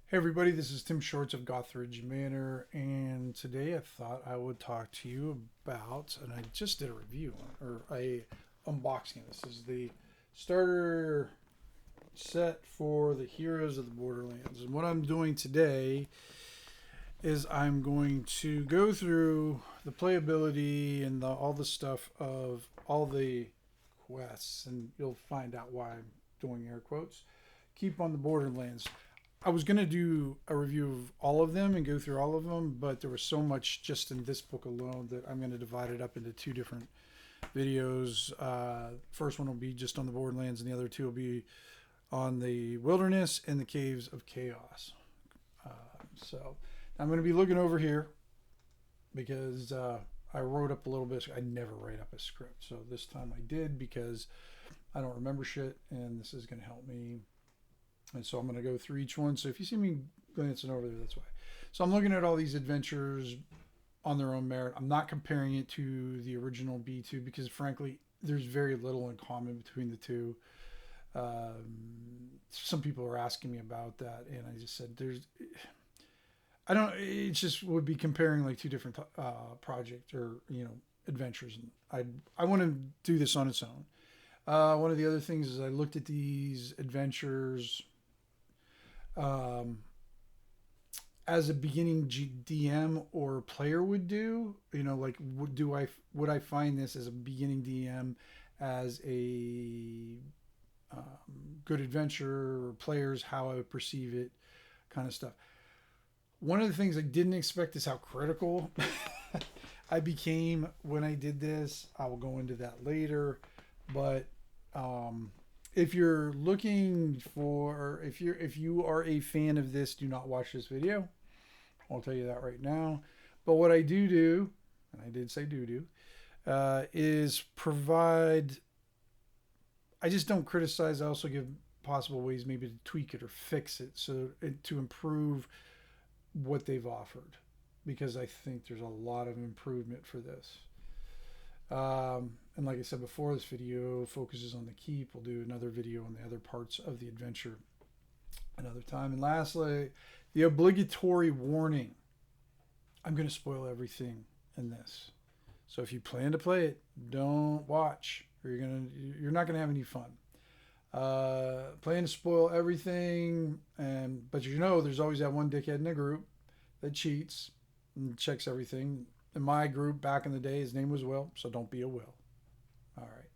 Hey everybody, this is Tim Shorts of Gothridge Manor, and today I thought I would talk to you about, and I just did a review or a unboxing. This is the starter set for the Heroes of the Borderlands, and what I'm doing today is I'm going to go through the playability and all the stuff of all the quests, and you'll find out why I'm doing air quotes. Keep on the Borderlands. I was going to do a review of all of them and go through all of them, but there was so much just in this book alone that I'm going to divide it up into two different videos. First one will be just on the Borderlands, and the other two will be on the Wilderness and the Caves of Chaos. So I'm going to be looking over here because I wrote up a little bit. I never write up a script, so this time I did because I don't remember shit, and this is going to help me. And so I'm going to go through each one. So if you see me glancing over there, that's why. So I'm looking at all these adventures on their own merit. I'm not comparing it to the original B2 because, frankly, there's very little in common between the two. Some people are asking me about that, and I just said I don't. It just would be comparing like two different projects or adventures, and I want to do this on its own. One of the other things is I looked at these adventures um, as a beginning DM or player would do. Like would I find this as a beginning DM as a good adventure or players how I would perceive it, kind of stuff. One of the things I didn't expect is how critical I became when I did this. I will go into that later, but um, if you're looking for if you are a fan of this, do not watch this video. I'll tell you that right now. But what I do, and I did say do, is provide. I just don't criticize. I also give possible ways maybe to tweak it or fix it to improve what they've offered, because I think there's a lot of improvement for this. And like I said before, this video focuses on the keep. We'll do another video on the other parts of the adventure another time. And lastly, the obligatory warning. I'm going to spoil everything in this. So if you plan to play it, don't watch, or you're not going to have any fun. Plan to spoil everything, but there's always that one dickhead in the group that cheats and checks everything. In my group back in the day, his name was Will, so don't be a Will. All right.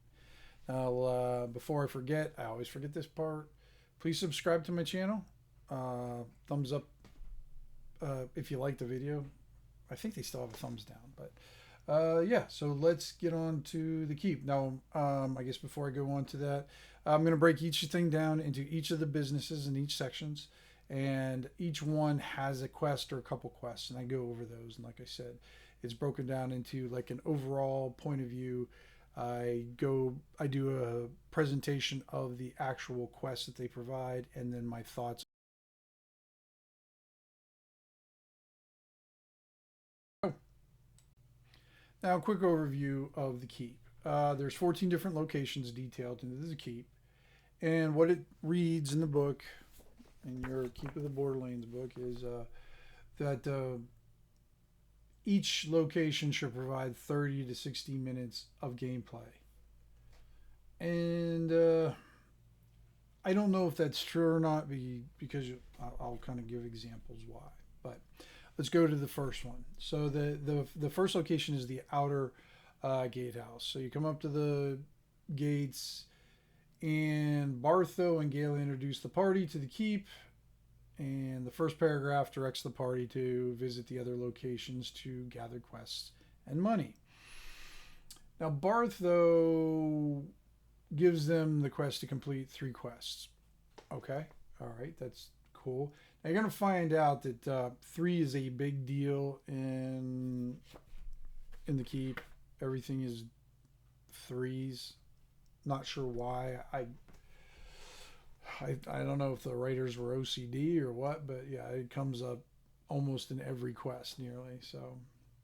Now, before I forget, I always forget this part. Please subscribe to my channel. Thumbs up if you like the video. I think they still have a thumbs down, but yeah. So let's get on to the keep. Now, I guess before I go on to that, I'm going to break each thing down into each of the businesses in each sections, and each one has a quest or a couple quests, and I go over those. And like I said, it's broken down into like an overall point of view. I do a presentation of the actual quests that they provide, and then my thoughts. Now, a quick overview of the keep. There's 14 different locations detailed into the keep, and what it reads in the book, in your Keep of the Borderlands book, is that each location should provide 30 to 60 minutes of gameplay. And I don't know if that's true or not because I'll kind of give examples why. But let's go to the first one. So the first location is the outer gatehouse. So you come up to the gates, and Bartho and Gale introduce the party to the keep. And the first paragraph directs the party to visit the other locations to gather quests and money. Now, Bartho gives them the quest to complete 3 quests. Okay, all right, that's cool. Now you're going to find out that 3 is a big deal in the keep. Everything is 3s. Not sure why. I don't know if the writers were OCD or what, but yeah, it comes up almost in every quest nearly. So,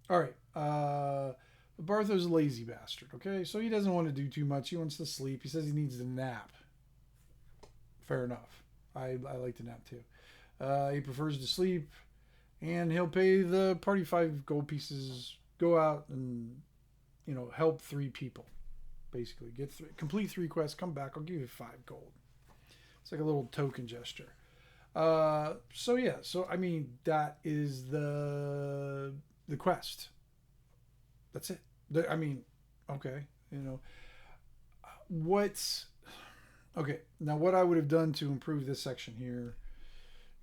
all right. Bartho's a lazy bastard, okay? So he doesn't want to do too much. He wants to sleep. He says he needs to nap. Fair enough. I like to nap too. He prefers to sleep, and he'll pay the party 5 gold pieces. Go out and help 3 people. Basically, complete 3 quests. Come back. I'll give you 5 gold. It's like a little token gesture. So yeah. So I mean, that is the quest. That's it. I mean, okay. What's okay? Now, what I would have done to improve this section here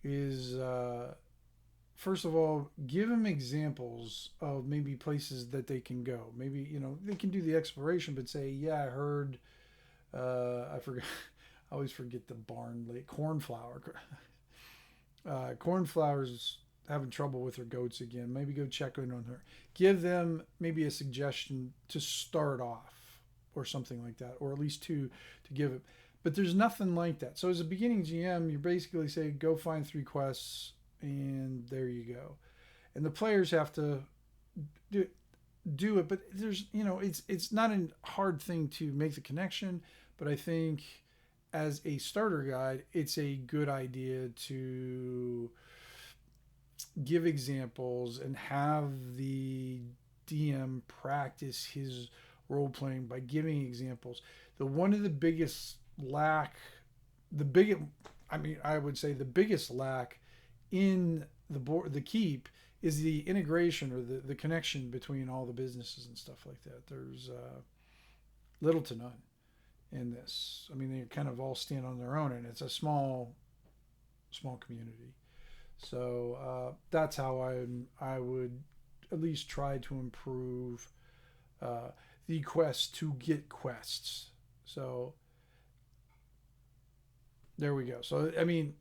is first of all, give them examples of maybe places that they can go. Maybe they can do the exploration, but say, yeah, I heard. I forgot. I always forget the barn lake cornflower. Cornflower's having trouble with her goats again. Maybe go check in on her. Give them maybe a suggestion to start off, or something like that, or at least two to give it. But there's nothing like that. So as a beginning GM, you're basically saying, go find 3 quests, and there you go. And the players have to do it. But there's it's not a hard thing to make the connection. But I think as a starter guide, it's a good idea to give examples and have the DM practice his role playing by giving examples. The one of the biggest lack, the biggest, I mean, I would say the biggest lack in the keep is the integration or the connection between all the businesses and stuff like that. There's little to none in this. I mean, they kind of all stand on their own, and it's a small community. So that's how I would at least try to improve the quest to get quests. So there we go. So I mean,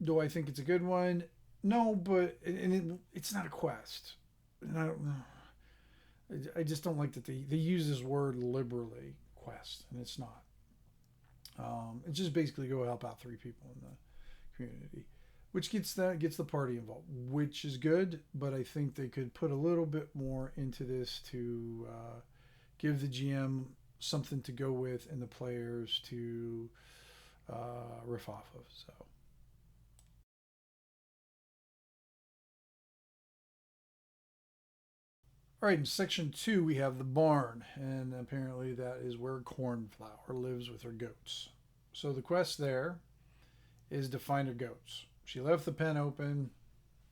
do I think it's a good one? No, but it's not a quest, and I don't know. I just don't like that they use this word liberally, quest, and it's not. It's just basically go help out 3 people in the community, which gets the party involved, which is good. But I think they could put a little bit more into this to give the GM something to go with and the players to riff off of. So. All right, in section 2, we have the barn, and apparently that is where Cornflower lives with her goats. So the quest there is to find her goats. She left the pen open,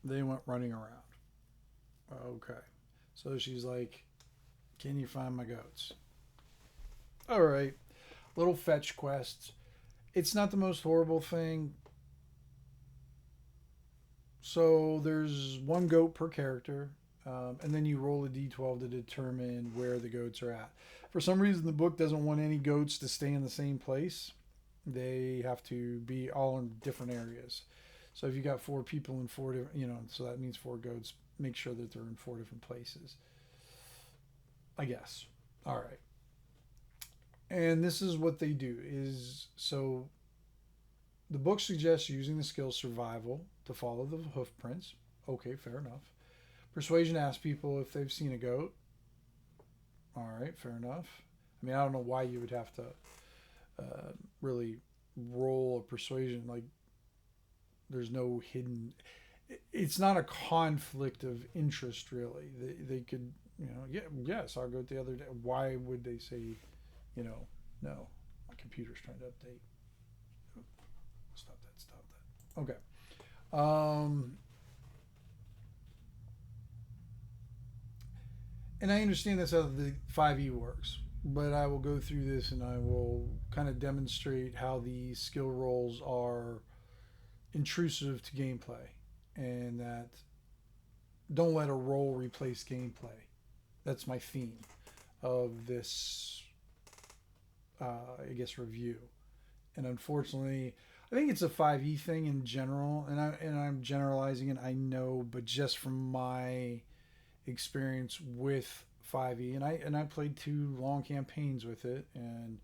they went running around. Okay. So she's like, can you find my goats? All right. Little fetch quests. It's not the most horrible thing. So there's 1 goat per character. And then you roll a d12 to determine where the goats are at. For some reason, the book doesn't want any goats to stay in the same place. They have to be all in different areas. So if you got 4 people in 4 different, so that means 4 goats. Make sure that they're in 4 different places. I guess. All right. And this is what they do is so the book suggests using the skill survival to follow the hoof prints. Okay, fair enough. Persuasion asks people if they've seen a goat. All right, fair enough. I mean, I don't know why you would have to really roll a persuasion. Like, there's no hidden. It's not a conflict of interest, really. They could, yeah, yes, I'll go the other day. Why would they say, no? My computer's trying to update. Stop that. Okay. And I understand that's how the 5e works, but I will go through this and I will kind of demonstrate how these skill rolls are intrusive to gameplay and that don't let a roll replace gameplay. That's my theme of this, I guess, review. And unfortunately, I think it's a 5e thing in general, and I'm generalizing it, I know, but just from my experience with 5e, and I played 2 long campaigns with it, and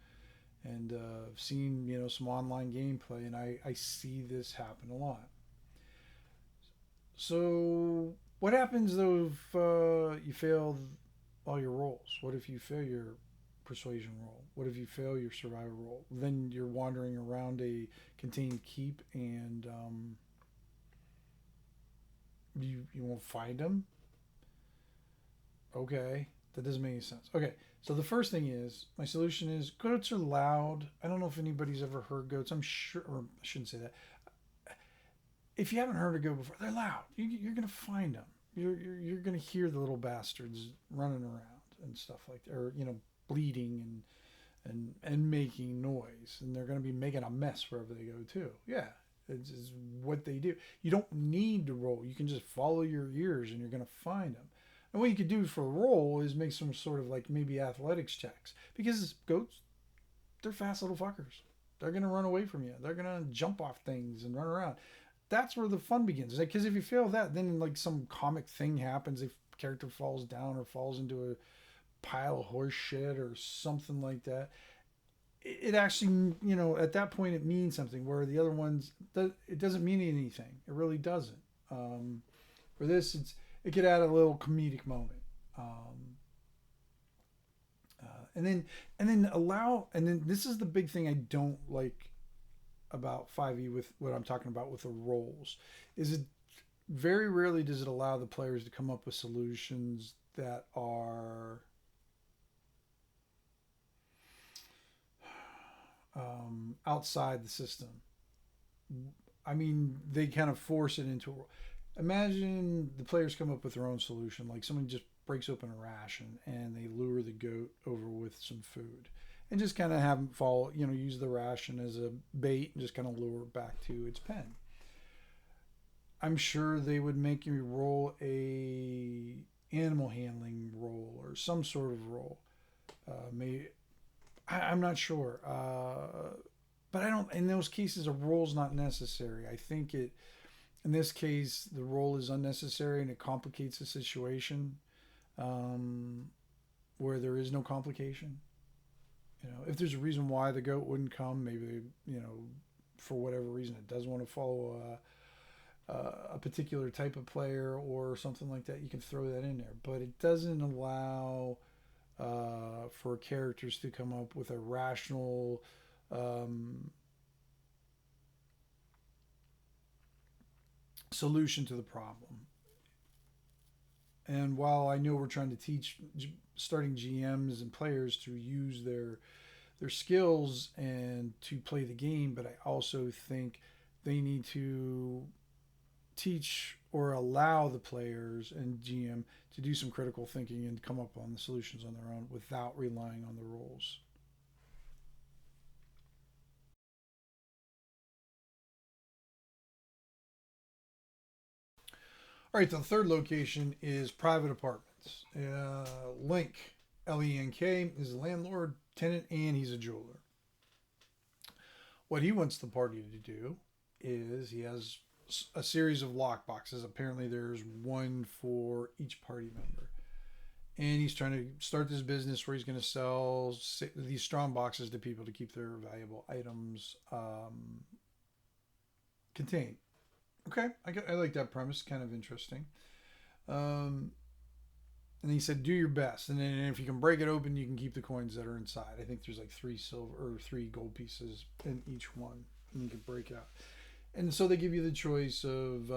seen some online gameplay, and I see this happen a lot. So what happens though if you fail all your rolls? What if you fail your persuasion roll? What if you fail your survival roll? Then you're wandering around a contained keep, and You won't find them. Okay, that doesn't make any sense. Okay, so the first thing is my solution is goats are loud. I don't know if anybody's ever heard goats. I'm sure, or I shouldn't say that. If you haven't heard a goat before, they're loud. You're gonna find them. You're gonna hear the little bastards running around and stuff like that, or bleeding and making noise, and they're gonna be making a mess wherever they go too. Yeah, it's what they do. You don't need to roll. You can just follow your ears, and you're gonna find them. And what you could do for a roll is make some sort of like maybe athletics checks because goats, they're fast little fuckers. They're gonna run away from you. They're gonna jump off things and run around. That's where the fun begins. Because if you fail that, then like some comic thing happens. If a character falls down or falls into a pile of horse shit or something like that, it actually, at that point it means something. Where the other ones, it doesn't mean anything. It really doesn't. For this, it could add a little comedic moment. And then this is the big thing I don't like about 5e with what I'm talking about with the roles is it very rarely does it allow the players to come up with solutions that are outside the system. I mean, they kind of force it into a. Imagine the players come up with their own solution, like someone just breaks open a ration and they lure the goat over with some food and just kind of have them fall, use the ration as a bait and just kind of lure it back to its pen. I'm sure they would make you roll a animal handling roll or some sort of roll. Maybe I'm not sure, but I don't. In those cases, a roll's not necessary. I think it. In this case, the roll is unnecessary and it complicates the situation where there is no complication. If there's a reason why the goat wouldn't come, maybe for whatever reason it doesn't want to follow a particular type of player or something like that, you can throw that in there. But it doesn't allow for characters to come up with a rational solution to the problem. And while I know we're trying to teach starting GMs and players to use their skills and to play the game, but I also think they need to teach or allow the players and GM to do some critical thinking and come up on the solutions on their own without relying on the rules. All right, the third location is private apartments. Link, Lenk, is a landlord, tenant, and he's a jeweler. What he wants the party to do is he has a series of lock boxes. Apparently, there's one for each party member. And he's trying to start this business where he's going to sell these strong boxes to people to keep their valuable items contained. Okay, I like that premise. Kind of interesting. Um, and he said, "Do your best, and then if you can break it open, you can keep the coins that are inside. I think there's like 3 silver or 3 gold pieces in each one, and you can break it out." And so they give you the choice of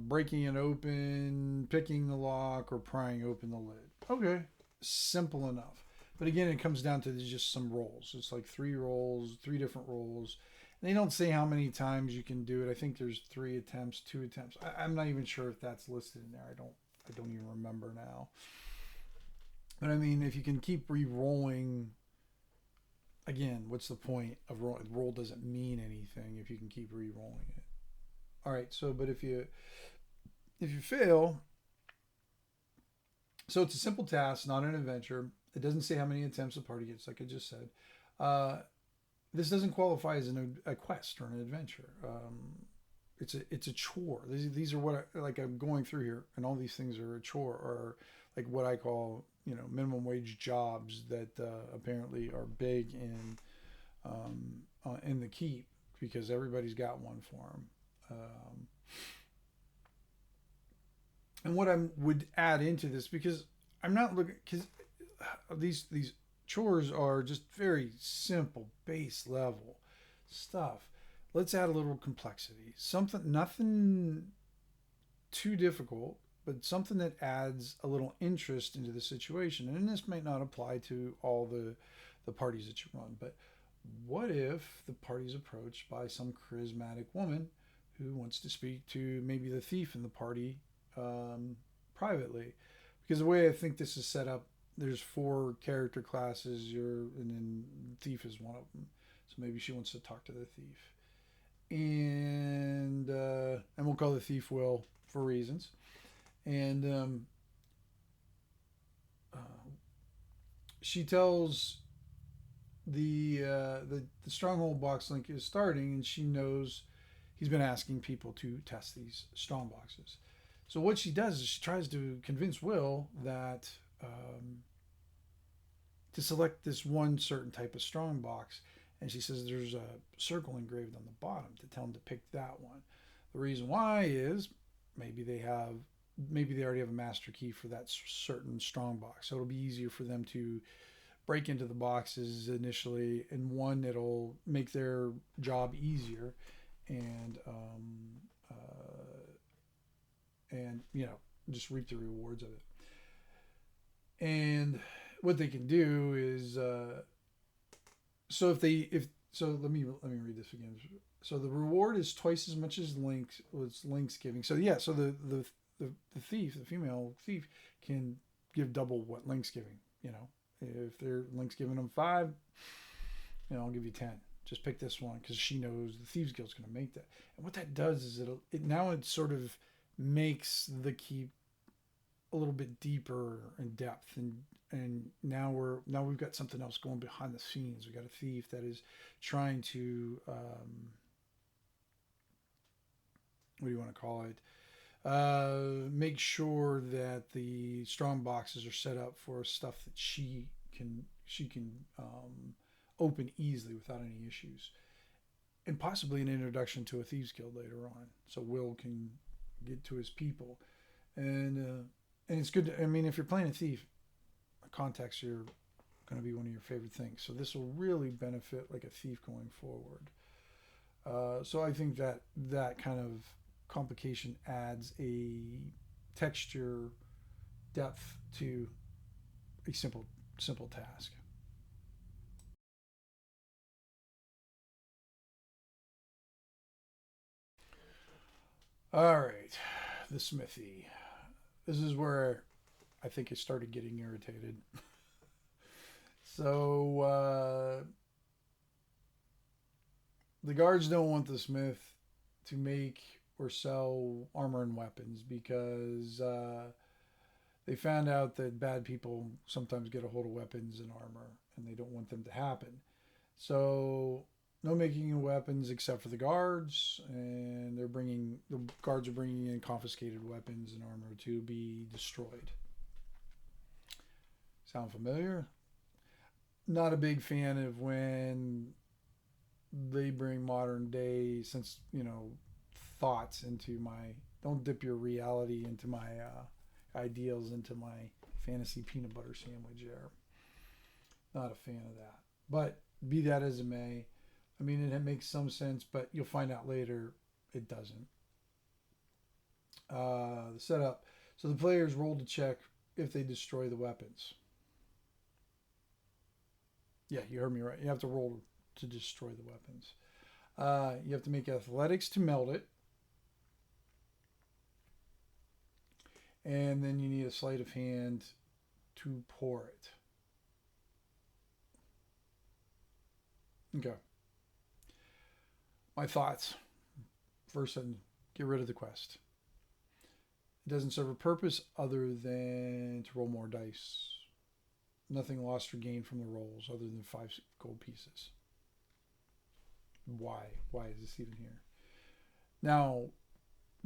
breaking it open, picking the lock, or prying open the lid. Okay, simple enough. But again, it comes down to just some rolls. It's like 3 rolls, 3 different rolls. And they don't say how many times you can do it. I think there's 3 attempts, 2 attempts. I'm not even sure if that's listed in there. I don't even remember now. But I mean, if you can keep re-rolling, again, what's the point of roll? Roll doesn't mean anything if you can keep re-rolling it. All right. So, but if you fail, so it's a simple task, not an adventure. It doesn't say how many attempts the party gets, like I just said. Uh, this doesn't qualify as a quest or an adventure. It's a chore. These are what like I'm going through here, and all these things are a chore, or like what I call minimum wage jobs that apparently are big in the keep because everybody's got one for them. And what I would add into this, because I'm not looking, because these chores are just very simple base level stuff. Let's add a little complexity. Something, nothing too difficult, but something that adds a little interest into the situation. And this might not apply to all the parties that you run, but what if the party is approached by some charismatic woman who wants to speak to maybe the thief in the party privately? Because the way I think this is set up, there's four character classes, and then thief is one of them. So maybe she wants to talk to the thief, and we'll call the thief Will for reasons. And uh, she tells the stronghold box link is starting, and she knows he's been asking people to test these strong boxes. So what she does is she tries to convince Will that to select this one certain type of strong box, and she says there's a circle engraved on the bottom to tell him to pick that one. The reason why is maybe they already have a master key for that certain strong box, so it'll be easier for them to break into the boxes initially, and one it'll make their job easier, and just reap the rewards of it. And what they can do is so let me read this again. So the reward is twice as much as Link's giving. So yeah, so the thief, the female thief, can give double what Link's giving. If their Link's giving them 5, I'll give you 10. Just pick this one because she knows the Thieves Guild's going to make that. And what that does is it sort of makes the keep a little bit deeper in depth, and now we've got something else going behind the scenes. We've got a thief that is trying to what do you want to call it? Make sure that the strong boxes are set up for stuff that she can open easily without any issues, and possibly an introduction to a thieves guild later on, so Will can get to his people, and it's good. If you're playing a thief, contacts are going to be one of your favorite things. So this will really benefit like a thief going forward. So I think that kind of complication adds a texture, depth to a simple task. All right, the smithy. This is where I think it started getting irritated. So the guards don't want the smith to make or sell armor and weapons because they found out that bad people sometimes get a hold of weapons and armor, and they don't want them to happen. So no making of weapons except for the guards, and the guards are bringing in confiscated weapons and armor to be destroyed. Sound familiar? Not a big fan of when they bring modern day, since thoughts into my. Don't dip your reality into my ideals into my fantasy peanut butter sandwich there. Not a fan of that. But be that as it may, it makes some sense, but you'll find out later it doesn't. The setup. So the players roll to check if they destroy the weapons. Yeah, you heard me right. You have to roll to destroy the weapons. You have to make athletics to melt it. And then you need a sleight of hand to pour it. Okay. My thoughts. First, get rid of the quest. It doesn't serve a purpose other than to roll more dice. Nothing lost or gained from the rolls other than 5 gold pieces. Why? Why is this even here? Now,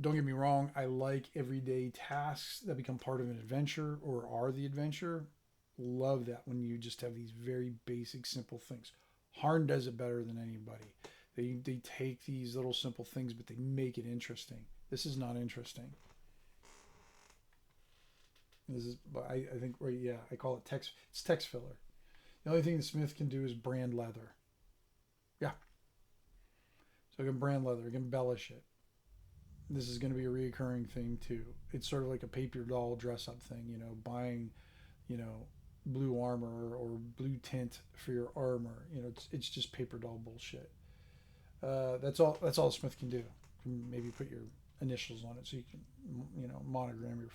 don't get me wrong. I like everyday tasks that become part of an adventure or are the adventure. Love that when you just have these very basic, simple things. Harn does it better than anybody. They take these little simple things, but they make it interesting. This is not interesting. This is, I think, right? Yeah, I call it text. It's text filler. The only thing the smith can do is brand leather. Yeah. So I can brand leather. I can embellish it. this is going to be a reoccurring thing too. It's sort of like a paper doll dress up thing, buying, you know, blue armor or blue tint for your armor. It's just paper doll bullshit. That's all. That's all Smith can do. Maybe put your initials on it so you can, monogram your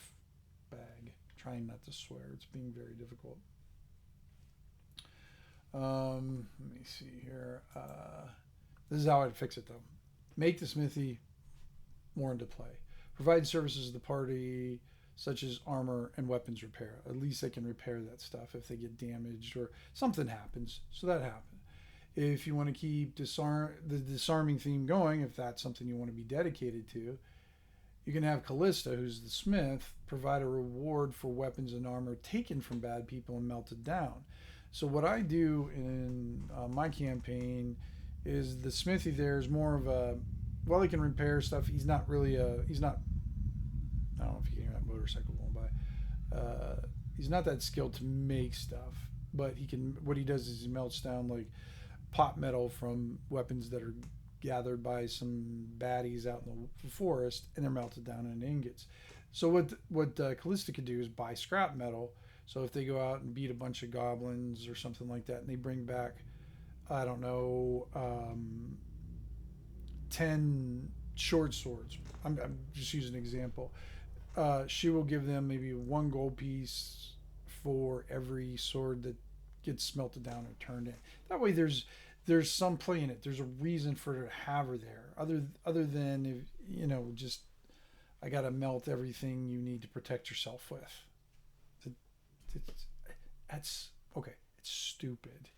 bag. Trying not to swear. It's being very difficult. Let me see here. This is how I'd fix it though. Make the smithy more into play. Provide services to the party such as armor and weapons repair. At least they can repair that stuff if they get damaged or something happens. So that happened. If you want to keep the disarming theme going, if that's something you want to be dedicated to, you can have Callista, who's the smith, provide a reward for weapons and armor taken from bad people and melted down. So what I do in my campaign is the smithy there is more of a, well, he can repair stuff. He's not, I don't know if you can hear that motorcycle going by. He's not that skilled to make stuff, but what he does is he melts down like pot metal from weapons that are gathered by some baddies out in the forest, and they're melted down into ingots. So what Callista could do is buy scrap metal. So if they go out and beat a bunch of goblins or something like that, and they bring back, I don't know, 10 short swords. I'm just using an example. She will give them maybe 1 gold piece for every sword that gets smelted down and turned in. That way, there's some play in it. There's a reason for her to have her there, other than if, just I gotta melt everything you need to protect yourself with. That's okay. It's stupid.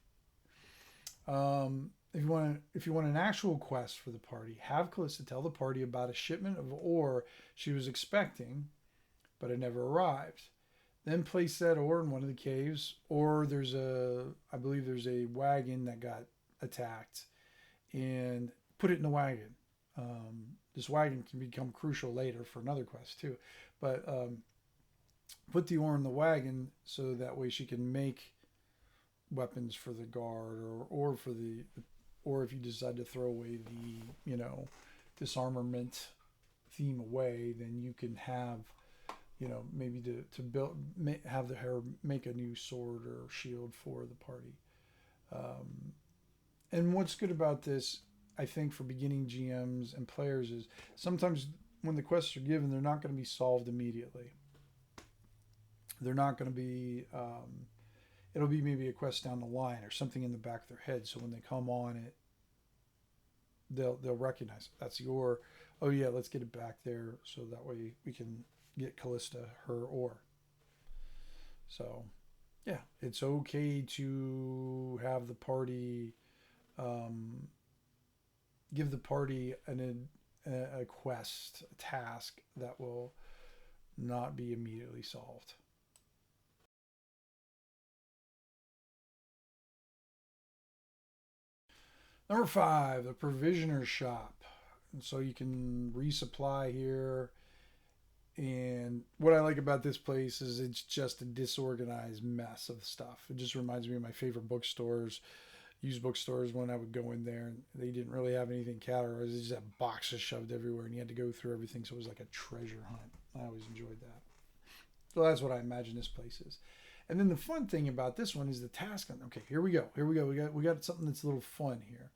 If you want an actual quest for the party, have Callista tell the party about a shipment of ore she was expecting, but it never arrived. Then place that ore in one of the caves, or I believe there's a wagon that got attacked, and put it in the wagon. This wagon can become crucial later for another quest too, but put the ore in the wagon so that way she can make weapons for the guard, or if you decide to throw away the disarmament theme away, then you can have maybe to build have her make a new sword or shield for the party. And what's good about this, I think, for beginning GMs and players is sometimes when the quests are given, they're not going to be solved immediately. They're not going to be it'll be maybe a quest down the line or something in the back of their head, so when they come on it, they'll recognize it. That's the ore. Oh yeah, let's get it back there so that way we can get Callista her ore. So yeah, it's okay to have the party give the party a quest, a task that will not be immediately solved. Number 5, the provisioner shop. And so you can resupply here. And what I like about this place is it's just a disorganized mess of stuff. It just reminds me of my favorite bookstores, used bookstores, when I would go in there and they didn't really have anything categorized. They just had boxes shoved everywhere and you had to go through everything. So it was like a treasure hunt. I always enjoyed that. So that's what I imagine this place is. And then the fun thing about this one is the task. Okay, here we go. We got something that's a little fun here.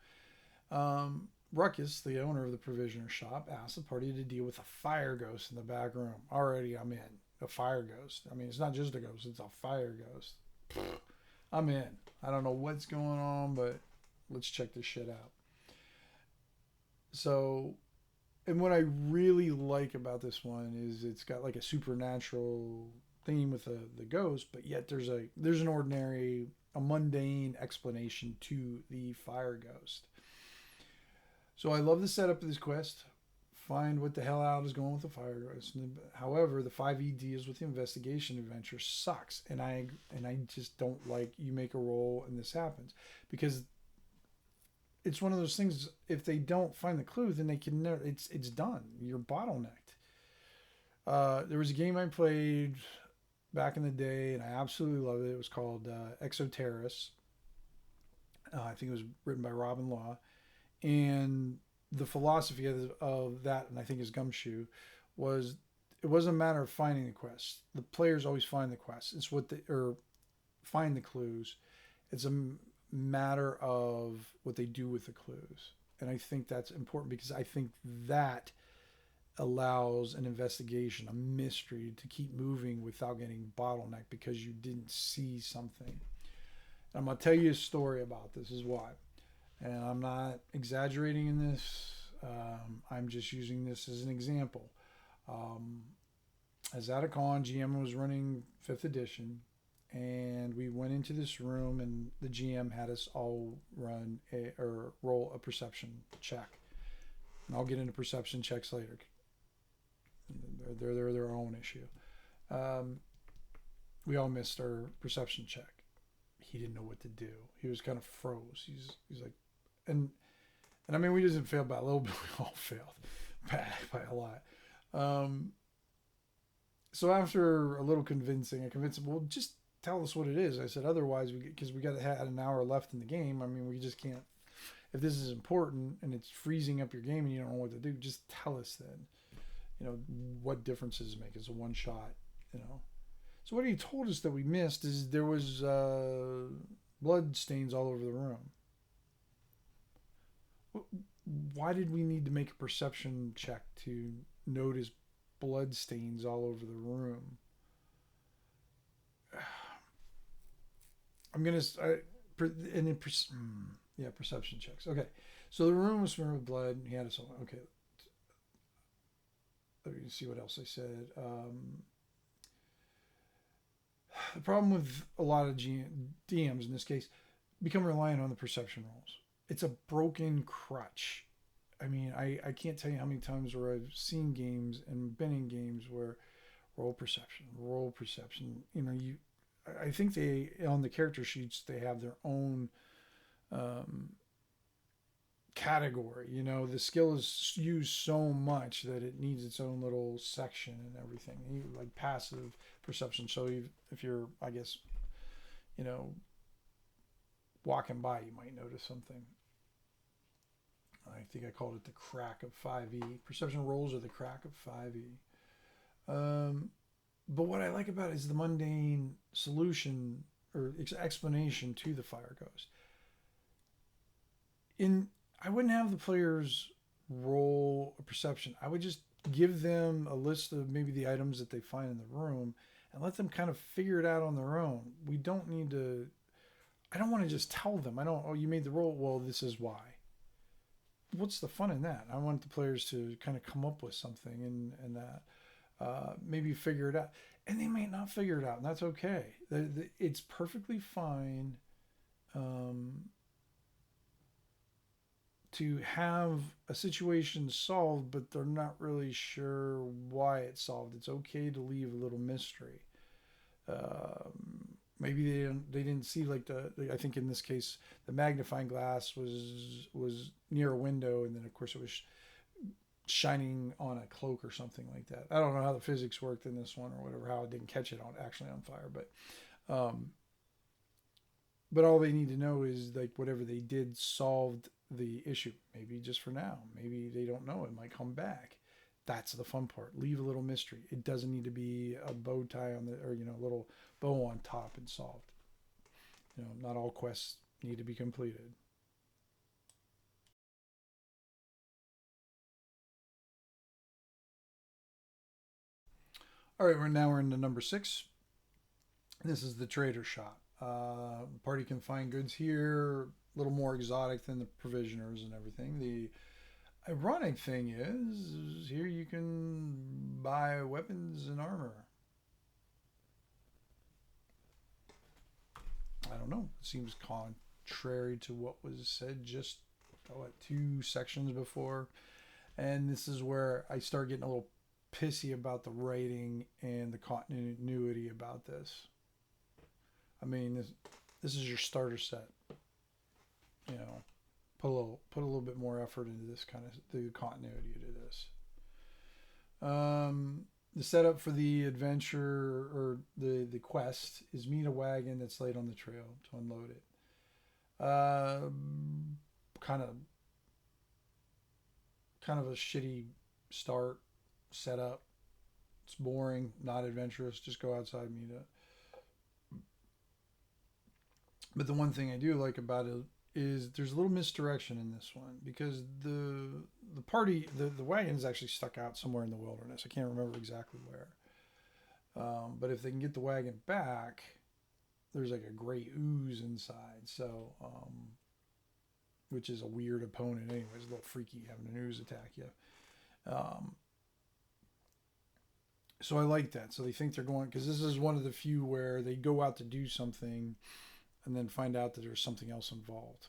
Ruckus, the owner of the provisioner shop, asked the party to deal with a fire ghost in the back room. Already, I'm in. A fire ghost. I mean, it's not just a ghost; it's a fire ghost. I'm in. I don't know what's going on, but let's check this shit out. So, and what I really like about this one is it's got like a supernatural theme with the ghost, but yet there's an ordinary, a mundane explanation to the fire ghost. So I love the setup of this quest. Find what the hell out is going with the fire ghost. However, the 5e deals with the investigation adventure sucks, and I just don't like you make a roll and this happens, because it's one of those things. If they don't find the clue, then they can never. It's done. You're bottlenecked. There was a game I played back in the day, and I absolutely loved it. It was called Exoterrorists. I think it was written by Robin Law. And the philosophy of that, and I think is Gumshoe, was it wasn't a matter of finding the quest. The players always find the quest. It's what they or find the clues. It's a matter of what they do with the clues, and I think that's important because I think that allows an investigation, a mystery, to keep moving without getting bottlenecked because you didn't see something. And I'm gonna tell you a story about this. Is why, and I'm not exaggerating in this. I'm just using this as an example. Um, as at a con, GM was running fifth edition, and we went into this room, and the GM had us all run or roll a perception check. And I'll get into perception checks later. They're their own issue. Um, we all missed our perception check. He didn't know what to do. He was kind of froze. He's like, and I mean, we didn't fail by a little bit. We all failed by a lot. Um, so after a little convincing, I convinced him, well, just tell us what it is. I said, otherwise, because we got had an hour left in the game. I mean, we just can't. If this is important and it's freezing up your game and you don't know what to do, just tell us then. You know, what difference does it make? It's a one shot, you know. So what he told us that we missed is there was blood stains all over the room. Why did we need to make a perception check to notice blood stains all over the room? I'm gonna perception checks. Okay, so the room was smeared with blood. He had us all. Okay, let me see what else I said. The problem with a lot of DMs in this case become reliant on the perception rolls. It's a broken crutch. I mean, I can't tell you how many times where I've seen games and been in games where roll perception. You know, I think they on the character sheets they have their own category. You know, the skill is used so much that it needs its own little section and everything. Like passive perception. So if you're, I guess, you know, walking by, you might notice something. I think I called it the crack of 5e. Perception rolls are the crack of 5e. But what I like about it is the mundane solution or explanation to the fire ghost. I wouldn't have the players roll a perception. I would just give them a list of maybe the items that they find in the room and let them kind of figure it out on their own. We don't need to. I don't want to just tell them. Oh, you made the roll. Well, this is why. What's the fun in that? I want the players to kind of come up with something and that maybe figure it out. And they may not figure it out, and that's okay. It's perfectly fine to have a situation solved, but they're not really sure why it's solved. It's okay to leave a little mystery. Maybe they didn't see like I think in this case the magnifying glass was near a window, and then of course it was shining on a cloak or something like that. I don't know how the physics worked in this one or whatever, how it didn't catch it on fire, but all they need to know is like whatever they did solved the issue. Maybe just for now. Maybe they don't know. It might come back. That's the fun part. Leave a little mystery. It doesn't need to be a bow tie on the, or, you know, a little bow on top and solved. You know, not all quests need to be completed. All right, we're into number 6. This is the trader shop. Party can find goods here, a little more exotic than the provisioners and everything. The ironic thing is here you can buy weapons and armor. I don't know. It seems contrary to what was said just 2 sections before. And this is where I start getting a little pissy about the writing and the continuity about this. I mean, this is your starter set. You know, put a little bit more effort into this kind of the continuity to this. The setup for the adventure or the quest is meet a wagon that's laid on the trail to unload it. Kind of kind of a shitty start setup. It's boring, not adventurous. Just go outside and meet it. But the one thing I do like about it is there's a little misdirection in this one because the party the wagon is actually stuck out somewhere in the wilderness. I can't remember exactly where. But if they can get the wagon back, there's like a gray ooze inside. So, which is a weird opponent, anyways. A little freaky having an ooze attack you. Um, so I like that. So they think they're going because this is one of the few where they go out to do something and then find out that there's something else involved.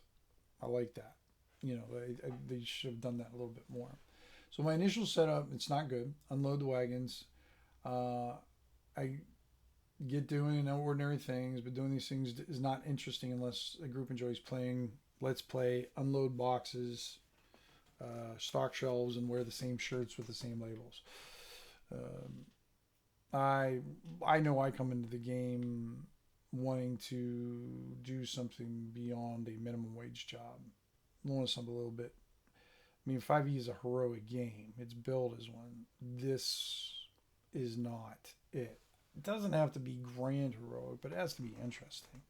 I like that. They should have done that a little bit more. So my initial setup, it's not good. Unload the wagons. I get doing ordinary things, but doing these things is not interesting unless a group enjoys playing. Let's play, unload boxes, stock shelves, and wear the same shirts with the same labels. I know I come into the game wanting to do something beyond a minimum wage job. I want something a little bit. I mean, 5e is a heroic game. It's billed as one. This is not it. It doesn't have to be grand heroic, but it has to be interesting.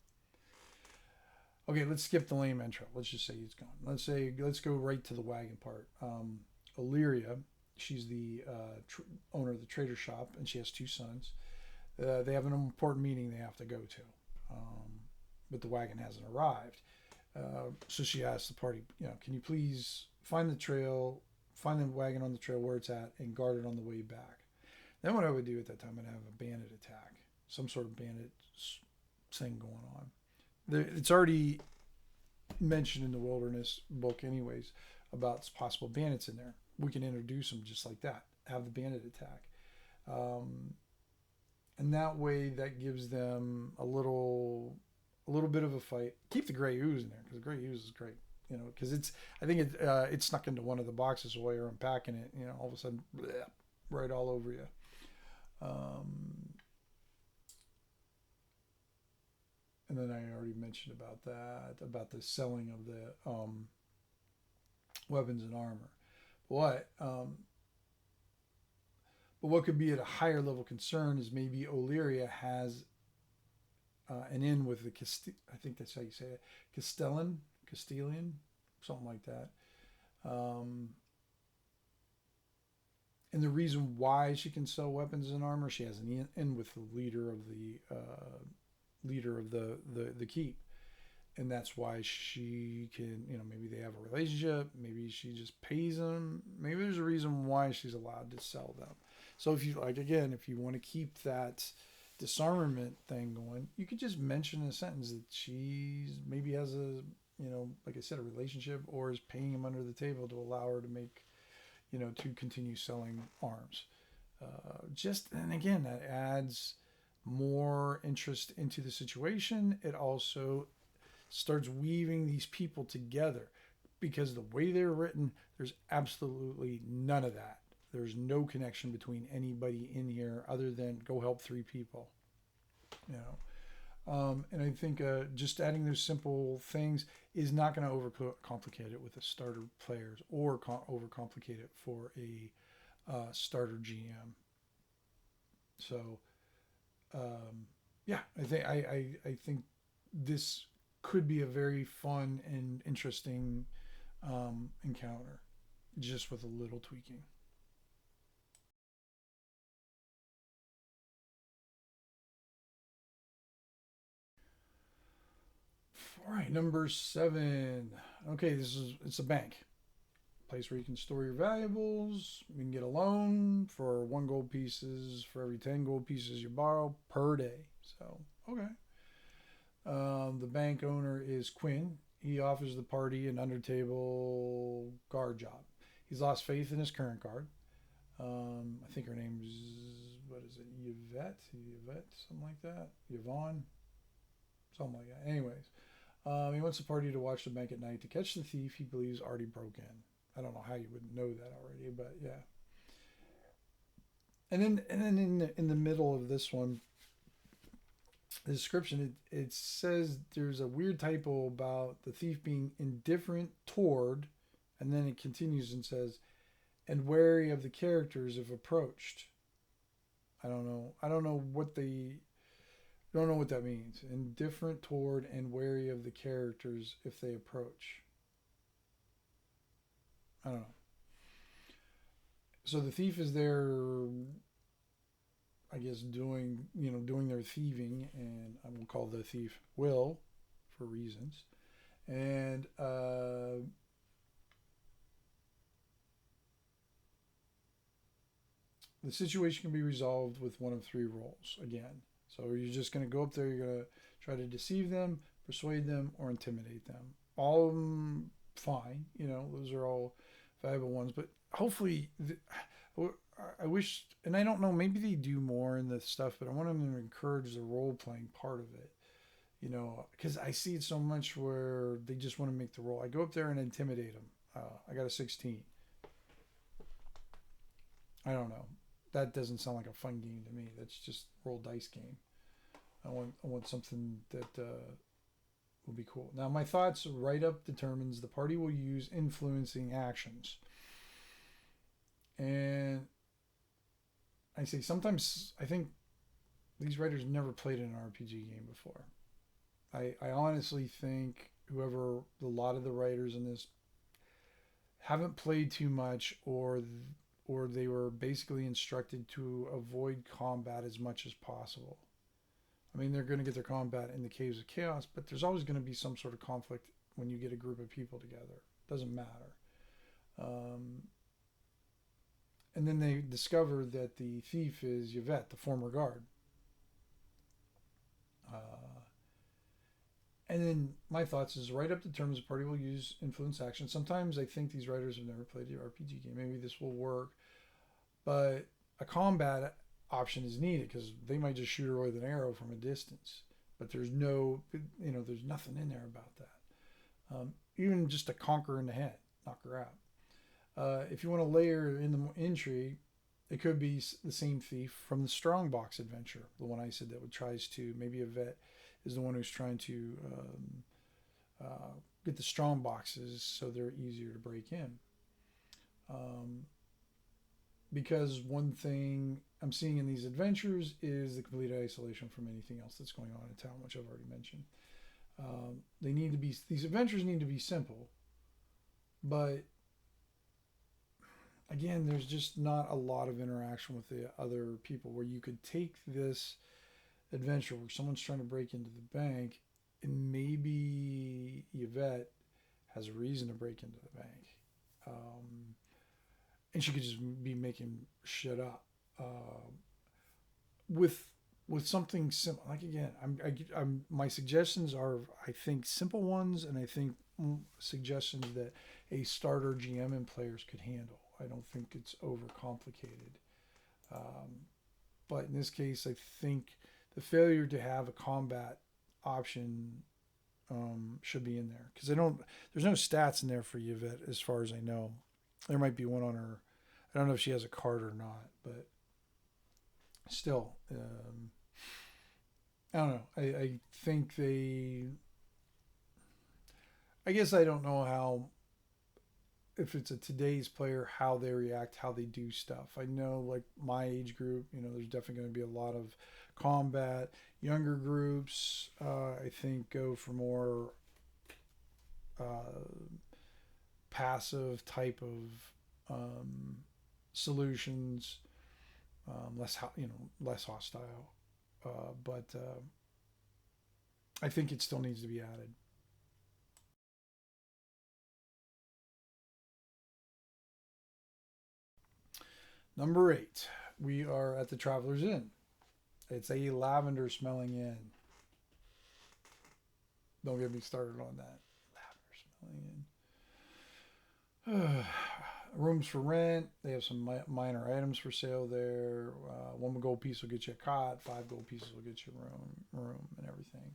Okay, let's skip the lame intro. Let's just say it's gone. Let's go right to the wagon part. Illyria, she's the owner of the trader shop, and she has two sons. They have an important meeting they have to go to, but the wagon hasn't arrived. So she asks the party, can you please find the wagon on the trail where it's at, and guard it on the way back. Then what I would do at that time, I'd have a bandit attack, some sort of bandit thing going on. It's already mentioned in the Wilderness book anyways about possible bandits in there. We can introduce them just like that, have the bandit attack. And that way that gives them a little bit of a fight. Keep the gray ooze in there because the gray ooze is great. Because I think it snuck into one of the boxes while you're unpacking it. All of a sudden, bleh, right all over you. And then I already mentioned about the selling of the weapons and armor. But what could be at a higher level concern is maybe Illyria has an inn with the I think that's how you say it, Castilian, something like that. And the reason why she can sell weapons and armor, she has an inn with the leader of the keep, and that's why she can. Maybe they have a relationship. Maybe she just pays them. Maybe there's a reason why she's allowed to sell them. So if you if you want to keep that disarmament thing going, you could just mention in a sentence that she's maybe has a like I said, a relationship, or is paying him under the table to allow her to make to continue selling arms. And again, that adds more interest into the situation. It also starts weaving these people together because the way they're written, there's absolutely none of that. There's no connection between anybody in here other than go help three people. And I think just adding those simple things is not going to overcomplicate it with the starter players or overcomplicate it for a starter GM. So, I think this could be a very fun and interesting encounter, just with a little tweaking. All right, number 7. Okay, it's a bank. Place where you can store your valuables. You can get a loan for 1 gold pieces for every 10 gold pieces you borrow per day. So, okay. The bank owner is Quinn. He offers the party an under-table guard job. He's lost faith in his current guard. I think her name's, what is it, Yvette, something like that. Yvonne, something like that. Anyways, he wants the party to watch the bank at night to catch the thief he believes already broke in. I don't know how you would know that already, but yeah. And then in the middle of this one, the description, it says there's a weird typo about the thief being indifferent toward, and then it continues and says, and wary of the characters if approached. I don't know. I don't know what they don't know what that means. Indifferent toward and wary of the characters if they approach. I don't know. So the thief is there, I guess, doing their thieving, and I will call the thief Will for reasons. And the situation can be resolved with one of three roles again. So you're just going to go up there, you're going to try to deceive them, persuade them, or intimidate them. All of them fine, those are all valuable ones. But hopefully, I wish, and I don't know, maybe they do more in this stuff, but I want them to encourage the role playing part of it. Because I see it so much where they just want to make the role. I go up there and intimidate them. I got a 16. I don't know. That doesn't sound like a fun game to me. That's just roll dice game. I want something that will be cool. Now, my thoughts: write up determines the party will use influencing actions. And I say sometimes I think these writers never played an RPG game before. I honestly think a lot of the writers in this haven't played too much, or they were basically instructed to avoid combat as much as possible. I mean, they're going to get their combat in the Caves of Chaos, but there's always going to be some sort of conflict when you get a group of people together. Doesn't matter. And then they discover that the thief is Yvette, the former guard. And then my thoughts is write up the terms the party will use influence action. Sometimes I think these writers have never played the RPG game. Maybe this will work. But a combat option is needed because they might just shoot her with an arrow from a distance. But there's there's nothing in there about that. Even just a conquer in the head, knock her out. If you want to layer in the intrigue, it could be the same thief from the Strongbox adventure, the one I said that tries to, maybe Yvette is the one who's trying to get the strong boxes so they're easier to break in. Because one thing I'm seeing in these adventures is the complete isolation from anything else that's going on in town, which I've already mentioned. These adventures need to be simple, but again, there's just not a lot of interaction with the other people where you could take this adventure where someone's trying to break into the bank and maybe Yvette has a reason to break into the bank. And she could just be making shit up. With something simple, like again, my suggestions are, I think, simple ones, and I think suggestions that a starter GM and players could handle. I don't think it's overcomplicated. But in this case, I think the failure to have a combat option should be in there because there's no stats in there for Yvette as far as I know. There might be one on her. I don't know if she has a card or not, but still, I don't know. I think I guess I don't know how, if it's a today's player, how they react, how they do stuff. I know, like my age group, there's definitely going to be a lot of combat. Younger groups, I think, go for more passive type of solutions, less hostile. But I think it still needs to be added. Number 8, we are at the Traveler's Inn. It's a lavender smelling inn. Don't get me started on that. Lavender smelling inn. Rooms for rent. They have some minor items for sale there. 1 gold piece will get you a cot. 5 gold pieces will get you a room and everything.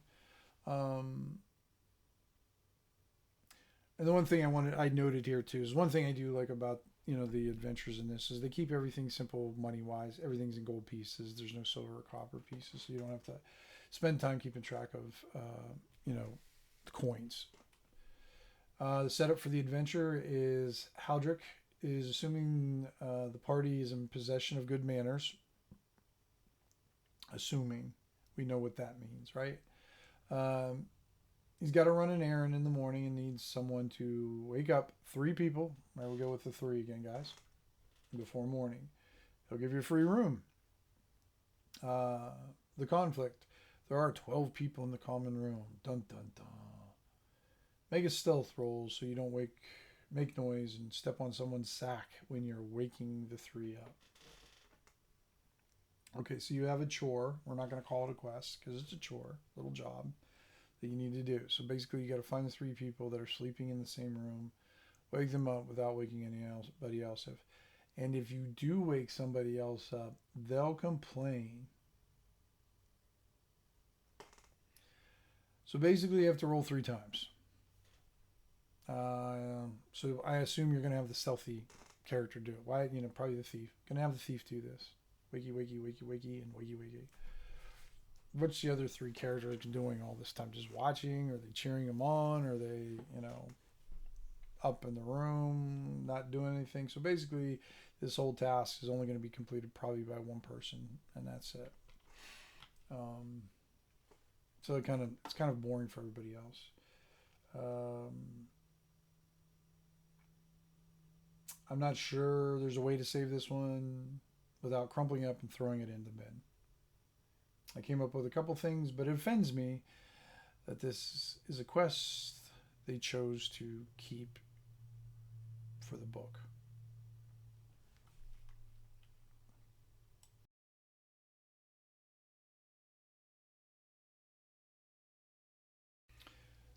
And the one thing I noted here too is one thing I do like about the adventures in this is they keep everything simple money wise. Everything's in gold pieces. There's no silver or copper pieces, so you don't have to spend time keeping track of the coins. The setup for the adventure is Haldrick is assuming the party is in possession of good manners. Assuming we know what that means, right? Um, he's got to run an errand in the morning and needs someone to wake up three people. There we go with the three again, guys. Before morning, he'll give you a free room. Uh, the conflict. There are 12 people in the common room. Dun dun dun. Make a stealth roll so you don't make noise and step on someone's sack when you're waking the three up. Okay, so you have a chore. We're not going to call it a quest because it's a chore, little job that you need to do. So basically, you got to find the three people that are sleeping in the same room, wake them up without waking anybody else up. And if you do wake somebody else up, they'll complain. So basically, you have to roll three times. So I assume you're going to have the stealthy character do it. Why? Probably the thief. Going to have the thief do this. Wakey, wakey, wakey, wakey, and wakey, wakey. What's the other three characters doing all this time? Just watching? Are they cheering them on? Are they, up in the room, not doing anything? So basically, this whole task is only going to be completed probably by one person, and that's it. So it's kind of boring for everybody else. I'm not sure there's a way to save this one without crumpling up and throwing it in the bin. I came up with a couple things, but it offends me that this is a quest they chose to keep for the book.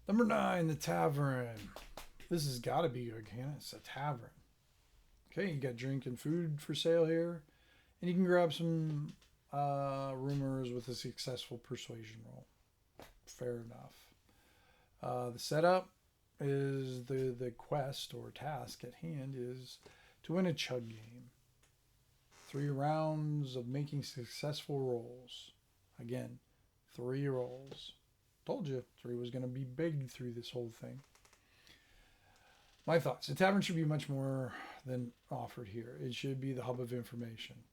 Number 9, the tavern. This has got to be good, can it? It's a tavern. Okay, you got drink and food for sale here, and you can grab some rumors with a successful persuasion roll. Fair enough. The setup is the quest or task at hand is to win a chug game. 3 rounds of making successful rolls. Again, 3 rolls. Told you 3 was going to be big through this whole thing. My thoughts. The tavern should be much more than offered here. It should be the hub of information.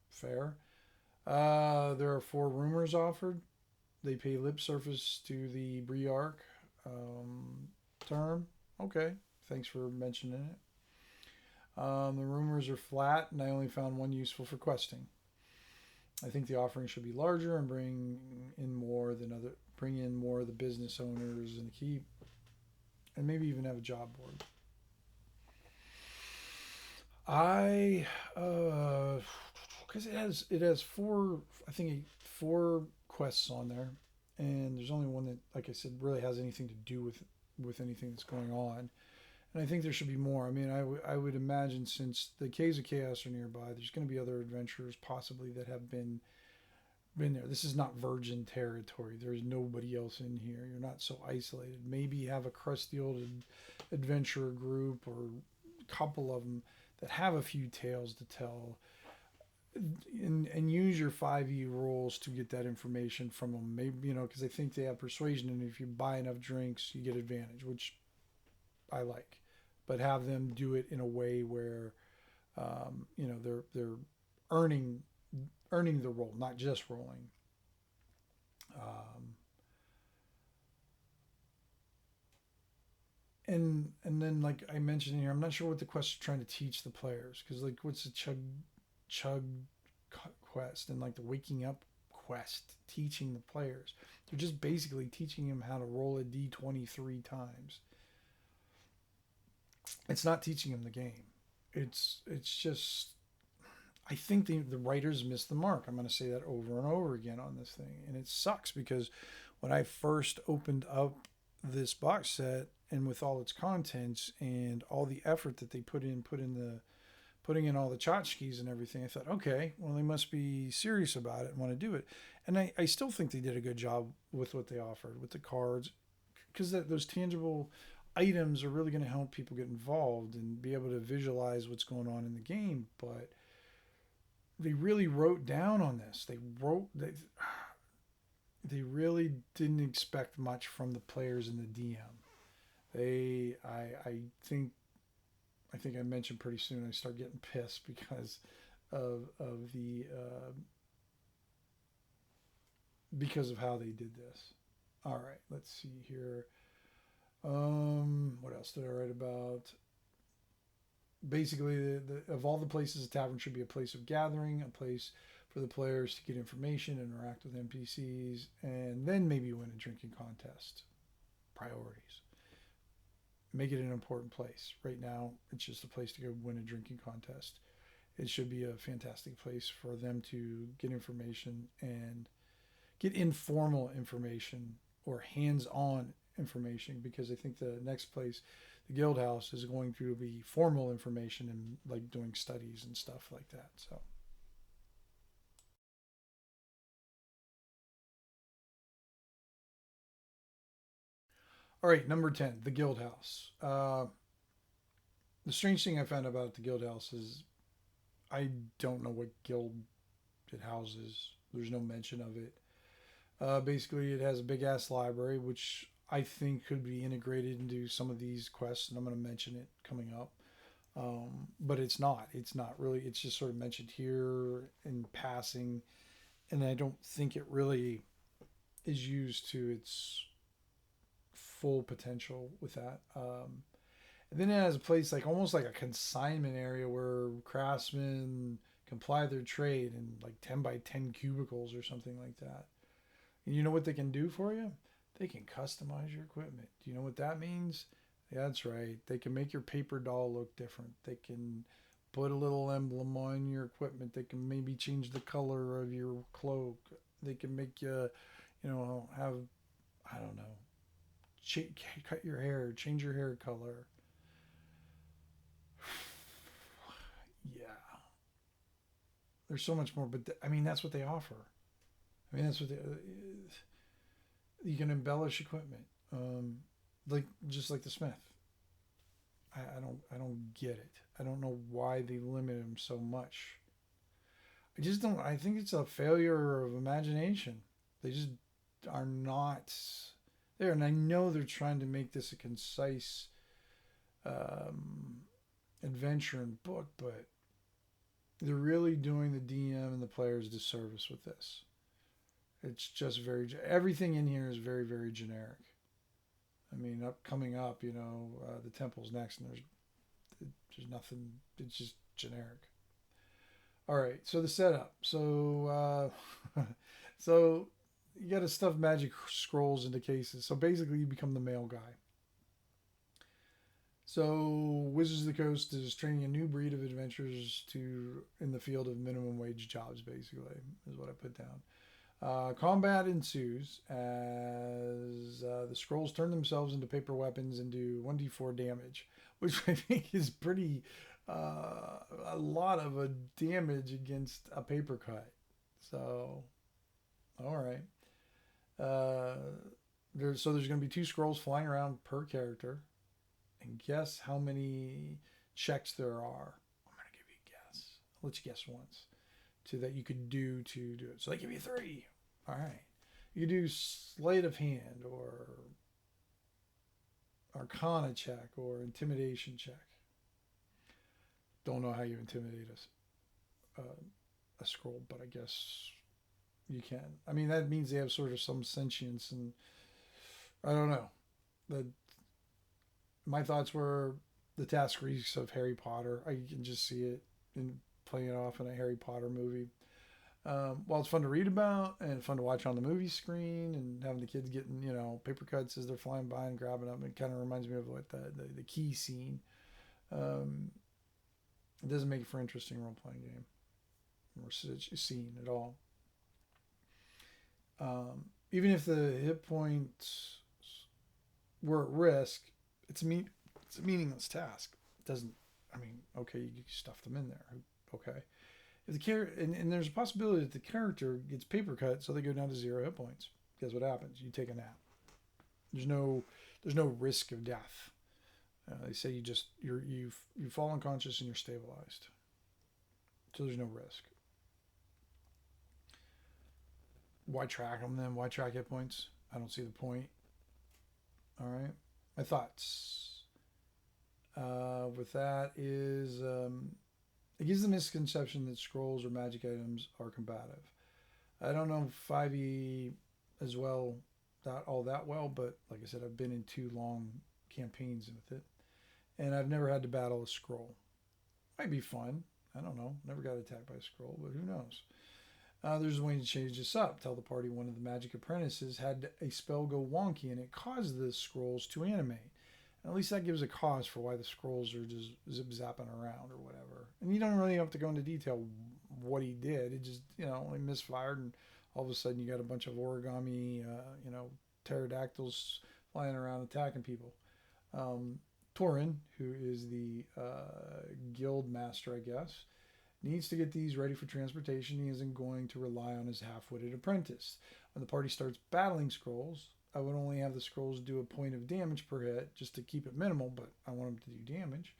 Fair. There are 4 rumors offered. They pay lip service to the Briarch term. Okay, thanks for mentioning it. The rumors are flat, and I only found one useful for questing. I think the offering should be larger and bring in more of the business owners and the keep, and maybe even have a job board. Because it has 4 quests on there, and there's only one that, like I said, really has anything to do with anything that's going on. And I think there should be more. I mean, I would imagine since the Caves of Chaos are nearby, there's going to be other adventurers possibly that have been there. This is not virgin territory. There's nobody else in here. You're not so isolated. Maybe have a crusty old adventurer group or a couple of them that have a few tales to tell, and use your 5e rolls to get that information from them. Maybe, because I think they have persuasion, and if you buy enough drinks, you get advantage, which I like. But have them do it in a way where, they're earning the roll, not just rolling. And then, like I mentioned here, I'm not sure what the quest is trying to teach the players, because like what's the chug quest and like the waking up quest teaching the players? They're just basically teaching them how to roll a d20 3 times. It's not teaching them the game. It's just, I think the writers missed the mark. I'm going to say that over and over again on this thing, and it sucks because when I first opened up this box set and with all its contents and all the effort that they putting in all the tchotchkes and everything, I thought, okay, well, they must be serious about it and want to do it. And I still think they did a good job with what they offered with the cards, because those tangible items are really going to help people get involved and be able to visualize what's going on in the game. But they really wrote down on this. They really didn't expect much from the players and the DM. I I think I mentioned pretty soon I start getting pissed of because of how they did this. All right, let's see here. What else did I write about? Basically, of all the places, a tavern should be a place of gathering, a place for the players to get information, interact with NPCs, and then maybe win a drinking contest. Priorities. Make it an important place. Right now, it's just a place to go win a drinking contest. It should be a fantastic place for them to get information and get informal information or hands-on information, because I think the next place, the guild house, is going to be formal information and like doing studies and stuff like that. So all right, number 10, the guild house. The strange thing I found about the guild house is I don't know what guild it houses. There's no mention of it. Basically, it has a big ass library, which I think could be integrated into some of these quests, and I'm going to mention it coming up. But it's not. It's not really. It's just sort of mentioned here in passing, and I don't think it really is used to its full potential with that. And then it has a place like almost like a consignment area where craftsmen can ply their trade in like 10 by 10 cubicles or something like that. And you know what they can do for you? They can customize your equipment. Do you know what that means? Yeah, that's right. They can make your paper doll look different. They can put a little emblem on your equipment. They can maybe change the color of your cloak. They can make you, have, I don't know, cut your hair, change your hair color. Yeah, there's so much more, but I mean, that's what they offer. I mean, that's what you can embellish equipment, like just like the Smith. I don't get it. I don't know why they limit him so much. I just don't. I think it's a failure of imagination. They just are not there, and I know they're trying to make this a concise um, adventure and book, but they're really doing the DM and the players disservice with this. It's just everything in here is very very generic. I mean, coming up, the temple's next, and there's nothing. It's just generic. All right, so the setup. So you got to stuff magic scrolls into cases. So basically, you become the mail guy. So Wizards of the Coast is training a new breed of adventurers to in the field of minimum wage jobs. Basically, is what I put down. Combat ensues as the scrolls turn themselves into paper weapons and do 1d4 damage, which I think is pretty a lot of a damage against a paper cut. So, all right. Uh, there's going to be two scrolls flying around per character, and guess how many checks there are. I'm going to give you a guess. I'll let you guess once that you could do to do it. So they give you three. All right. You do sleight of hand or arcana check or intimidation check. Don't know how you intimidate a scroll, but I guess you can. I mean, that means they have sort of some sentience, and I don't know. The My thoughts were the task reeks of Harry Potter. I can just see it in playing it off in a Harry Potter movie. While it's fun to read about and fun to watch on the movie screen and having the kids getting, paper cuts as they're flying by and grabbing them, it kind of reminds me of what the key scene. Um, it doesn't make it for an interesting role playing game or scene at all. Even if the hit points were at risk, it's a meaningless task. It doesn't. I mean, okay, you stuff them in there. Okay, if the character and there's a possibility that the character gets paper cut, so they go down to 0 hit points. Guess what happens? You take a nap. There's no risk of death. They say you fall unconscious and you're stabilized, so there's no risk. Why track them then? Why track hit points? I don't see the point. All right, my thoughts. with that is it gives the misconception that scrolls or magic items are combative. I don't know 5e as well, not all that well, but like I said, I've been in 2 long campaigns with it, and I've never had to battle a scroll. Might be fun. I don't know. Never got attacked by a scroll, but who knows? There's a way to change this up. Tell the party one of the magic apprentices had a spell go wonky and it caused the scrolls to animate. At least that gives a cause for why the scrolls are just zip zapping around or whatever. And you don't really have to go into detail what he did. It just, he misfired, and all of a sudden you got a bunch of origami, pterodactyls flying around attacking people. Torin, who is the guild master, I guess, needs to get these ready for transportation. He isn't going to rely on his half-witted apprentice. When the party starts battling scrolls, I would only have the scrolls do a point of damage per hit just to keep it minimal, but I want them to do damage.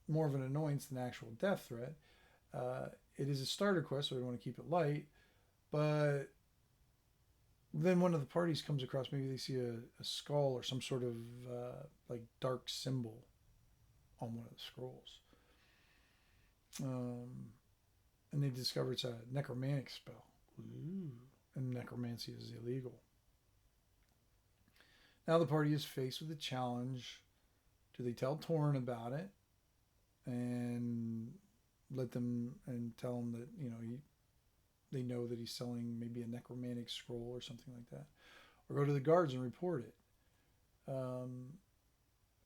More of an annoyance than actual death threat. It is a starter quest, so I want to keep it light. But then one of the parties comes across, maybe they see a skull or some sort of like dark symbol on one of the scrolls. And they discover it's a necromantic spell. Ooh. And necromancy is illegal. Now the party is faced with a challenge. Do they tell Torin about it and let them and tell him that they know that he's selling maybe a necromantic scroll or something like that, or go to the guards and report it?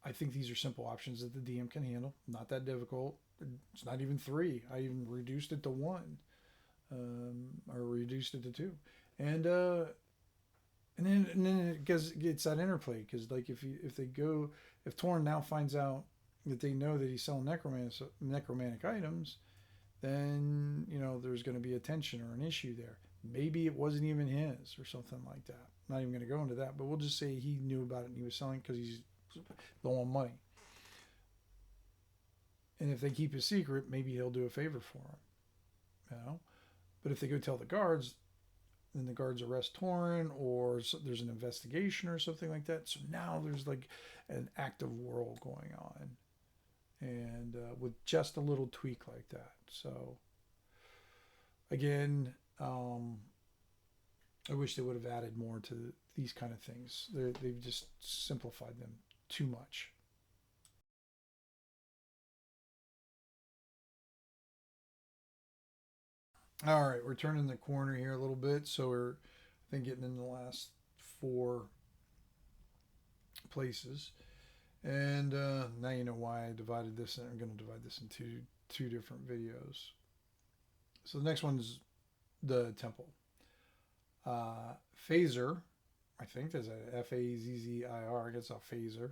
I think these are simple options that the DM can handle. Not that difficult. It's not even 3. I even reduced it to 1, or reduced it to 2, and then it gets that interplay, because like if Torin now finds out that they know that he's selling necromantic items, then there's going to be a tension or an issue there. Maybe it wasn't even his or something like that. I'm not even going to go into that, but we'll just say he knew about it and he was selling because he's low on money. And if they keep his secret, maybe he'll do a favor for him. But if they go tell the guards, then the guards arrest Torin, or there's an investigation or something like that. So now there's like an active world going on, and with just a little tweak like that. So again, I wish they would have added more to these kind of things. They've just simplified them too much. All right, we're turning the corner here a little bit, so we're, I think, getting in the last 4 places, and now you know why I divided this. And I'm going to divide this into 2 different videos. So the next one's the temple. Phaser, I think there's a Fazzir. I guess a Phaser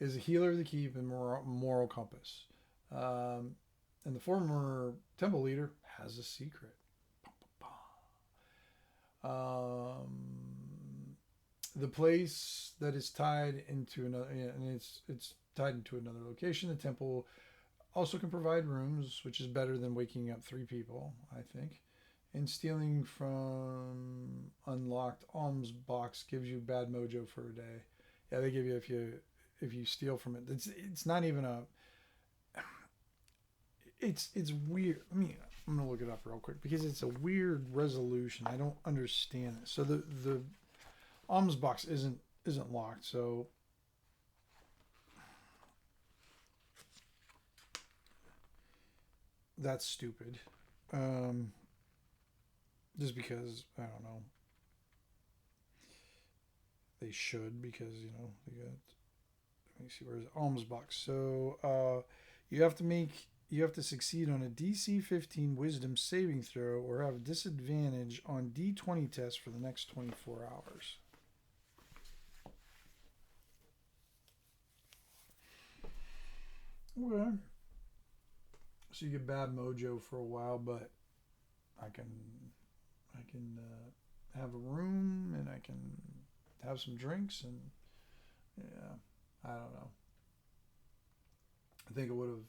is a healer of the keep and moral compass. And the former temple leader has a secret. The place that is tied into another, and it's tied into another location. The temple also can provide rooms, which is better than waking up 3 people, I think. And stealing from unlocked alms box gives you bad mojo for a day. Yeah, they give you if you steal from it. It's not even a. It's weird. I'm gonna look it up real quick because it's a weird resolution. I don't understand it. So the alms box isn't locked. So that's stupid. Just because I don't know. They should, because they got. Let me see, where's alms box. So you have to succeed on a DC 15 Wisdom saving throw or have disadvantage on D20 tests for the next 24 hours. Okay. So you get bad mojo for a while, but I can have a room and I can have some drinks, and yeah, I don't know. I think it would have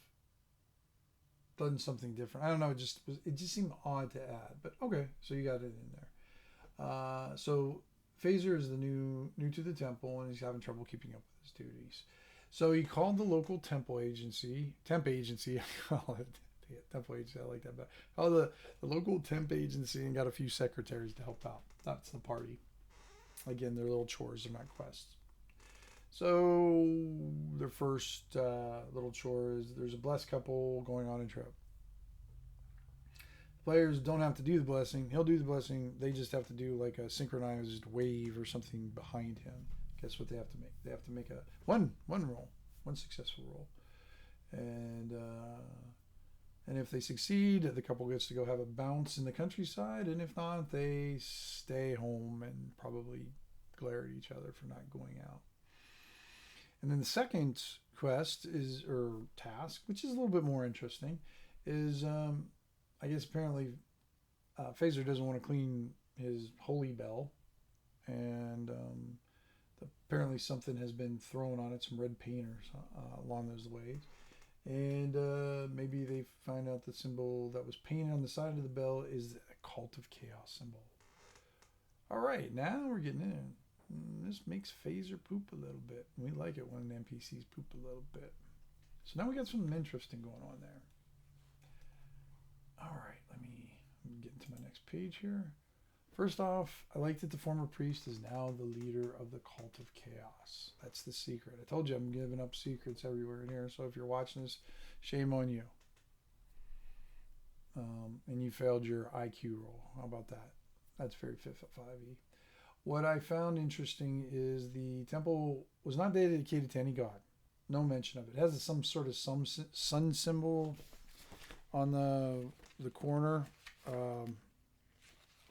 done something different. I don't know. It just seemed odd to add, but okay. So you got it in there. So Phaser is the new to the temple, and he's having trouble keeping up with his duties. So he called the local temp agency, I call it. Yeah, temple agency, I like that. But the local temp agency and got a few secretaries to help out. That's the party. Again, they're little chores, they're not quests. So their first little chore is there's a blessed couple going on a trip. Players don't have to do the blessing. He'll do the blessing. They just have to do like a synchronized wave or something behind him. Guess what they have to make? They have to make a one roll, one successful roll, and if they succeed, the couple gets to go have a bounce in the countryside, and if not, they stay home and probably glare at each other for not going out. And then the second quest is or task, which is a little bit more interesting, is I guess apparently Phaser doesn't want to clean his holy bell, and apparently something has been thrown on it, some red paint or along those ways. And maybe they find out the symbol that was painted on the side of the bell is a cult of chaos symbol. All right, now we're getting in. This makes Phaser poop a little bit. We like it when NPCs poop a little bit. So now we got something interesting going on there. All right, let me get into my next page here. First off, I like that the former priest is now the leader of the cult of chaos. That's the secret. I told you I'm giving up secrets everywhere in here, so if you're watching this, shame on you. And you failed your IQ roll. How about that? That's very 5e. What I found interesting is the temple was not dedicated to any god. No mention of it. It has some sort of sun symbol on the corner.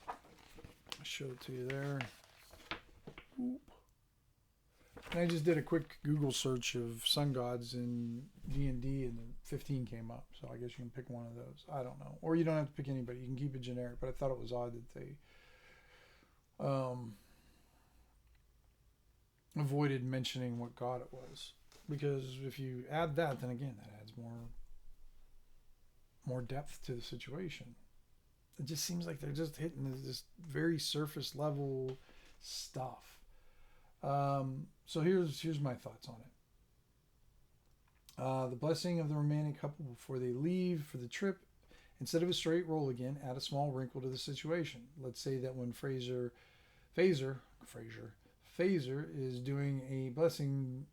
I showed it to you there. Oop. And I just did a quick Google search of sun gods in D&D, and 15 came up. So I guess you can pick one of those. I don't know. Or you don't have to pick anybody. You can keep it generic. But I thought it was odd that they avoided mentioning what god it was. Because if you add that, then again, that adds more depth to the situation. It just seems like they're just hitting this very surface level stuff. So here's my thoughts on it. The blessing of the romantic couple before they leave for the trip. Instead of a straight roll again, add a small wrinkle to the situation. Let's say that when Phaser is doing a blessing,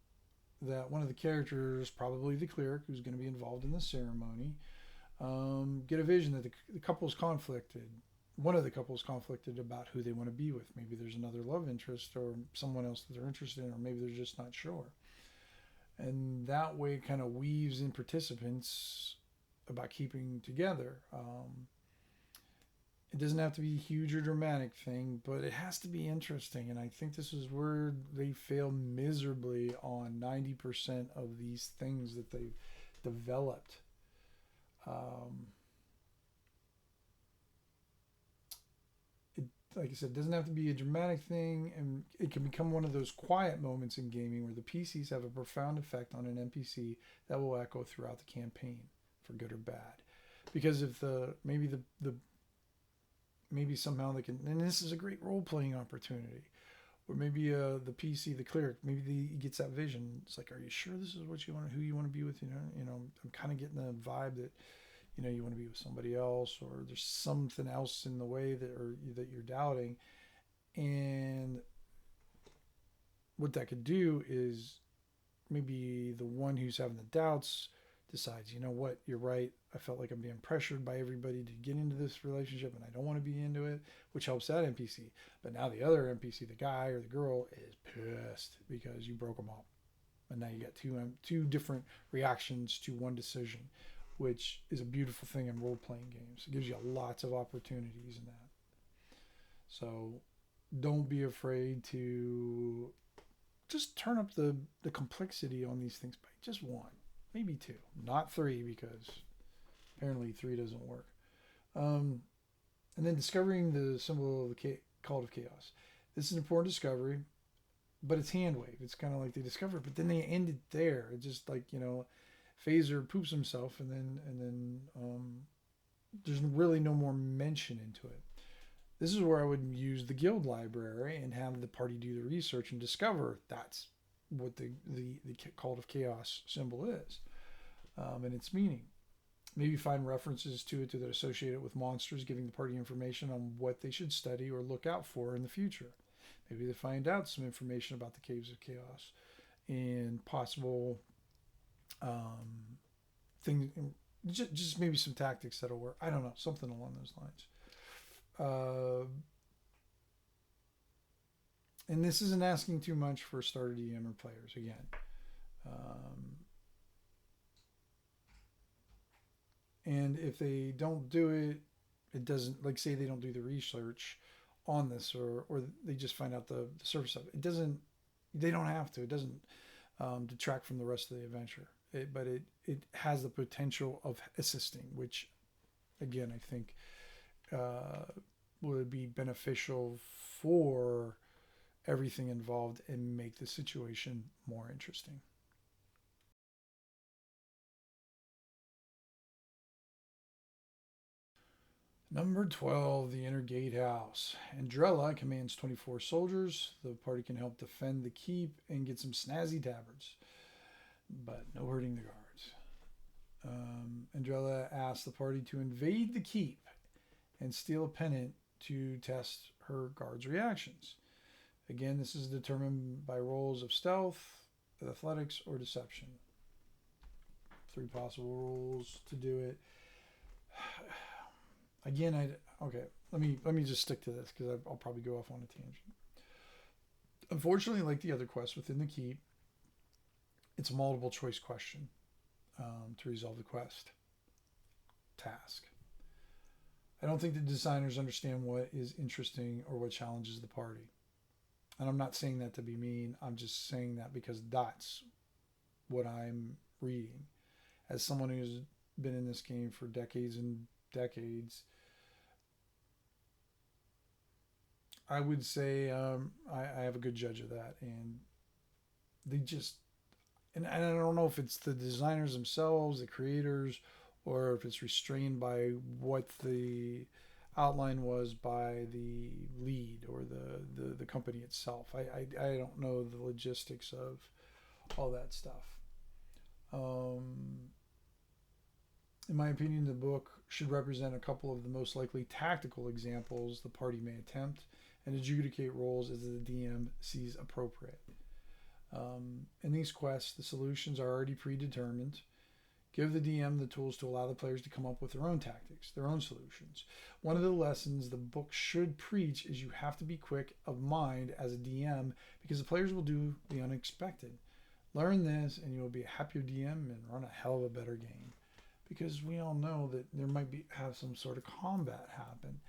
that one of the characters, probably the cleric who's going to be involved in the ceremony, get a vision that the couple's conflicted. One of the couple's conflicted about who they want to be with. Maybe there's another love interest or someone else that they're interested in, or maybe they're just not sure. And that way it kind of weaves in participants about keeping together. It doesn't have to be a huge or dramatic thing, but it has to be interesting. And I think this is where they fail miserably on 90% of these things that they've developed. Like I said, it doesn't have to be a dramatic thing, and it can become one of those quiet moments in gaming where the PCs have a profound effect on an NPC that will echo throughout the campaign, for good or bad. Because if maybe somehow they can, and this is a great role playing opportunity, or maybe the PC, the cleric, maybe he gets that vision. It's like, are you sure this is what you want, who you want to be with? I'm kind of getting the vibe that you want to be with somebody else, or there's something else in the way that you're doubting. And what that could do is maybe the one who's having the doubts decides, you know what, you're right. I felt like I'm being pressured by everybody to get into this relationship, and I don't want to be into it, which helps that NPC. But now the other NPC, the guy or the girl, is pissed because you broke them up. And now you got two different reactions to one decision, which is a beautiful thing in role-playing games. It gives you lots of opportunities in that. So don't be afraid to just turn up the complexity on these things by just one, maybe two, not three, because apparently 3 doesn't work. And then discovering the symbol of the cult of chaos. This is an important discovery, but it's hand-waved. It's kind of like they discover it, but then they end it there. It's just like, Phaser poops himself, and then there's really no more mention into it. This is where I would use the guild library and have the party do the research and discover that's what the Cult of Chaos symbol is, and its meaning. Maybe find references to it that associate it with monsters, giving the party information on what they should study or look out for in the future. Maybe they find out some information about the Caves of Chaos and possible things, just maybe some tactics that'll work. I don't know, something along those lines. And this isn't asking too much for starter DM or players again. And if they don't do it, it doesn't, like, say they don't do the research on this, or they just find out the surface of it. It doesn't, they don't have to. It doesn't detract from the rest of the adventure. But it has the potential of assisting, which, again, I think would be beneficial for everything involved and make the situation more interesting. Number 12, the Inner Gatehouse. Andrella commands 24 soldiers. The party can help defend the keep and get some snazzy tabards, but no hurting the guards. Andrella asks the party to invade the keep and steal a pennant to test her guards' reactions. Again, this is determined by rolls of stealth, athletics, or deception. 3 possible rolls to do it. Again, let me just stick to this because I'll probably go off on a tangent. Unfortunately, like the other quests within the keep, it's a multiple choice question to resolve the quest task. I don't think the designers understand what is interesting or what challenges the party. And I'm not saying that to be mean. I'm just saying that because that's what I'm reading. As someone who's been in this game for decades and decades, I would say I have a good judge of that. And they just, and I don't know if it's the designers themselves, the creators, or if it's restrained by what the outline was by the lead or the company itself. I don't know the logistics of all that stuff. In my opinion, the book should represent a couple of the most likely tactical examples the party may attempt and adjudicate roles as the DM sees appropriate. In these quests, the solutions are already predetermined. Give the DM the tools to allow the players to come up with their own tactics, their own solutions. One of the lessons the book should preach is you have to be quick of mind as a DM because the players will do the unexpected. Learn this and you will be a happier DM and run a hell of a better game. Because we all know that there might have some sort of combat happen.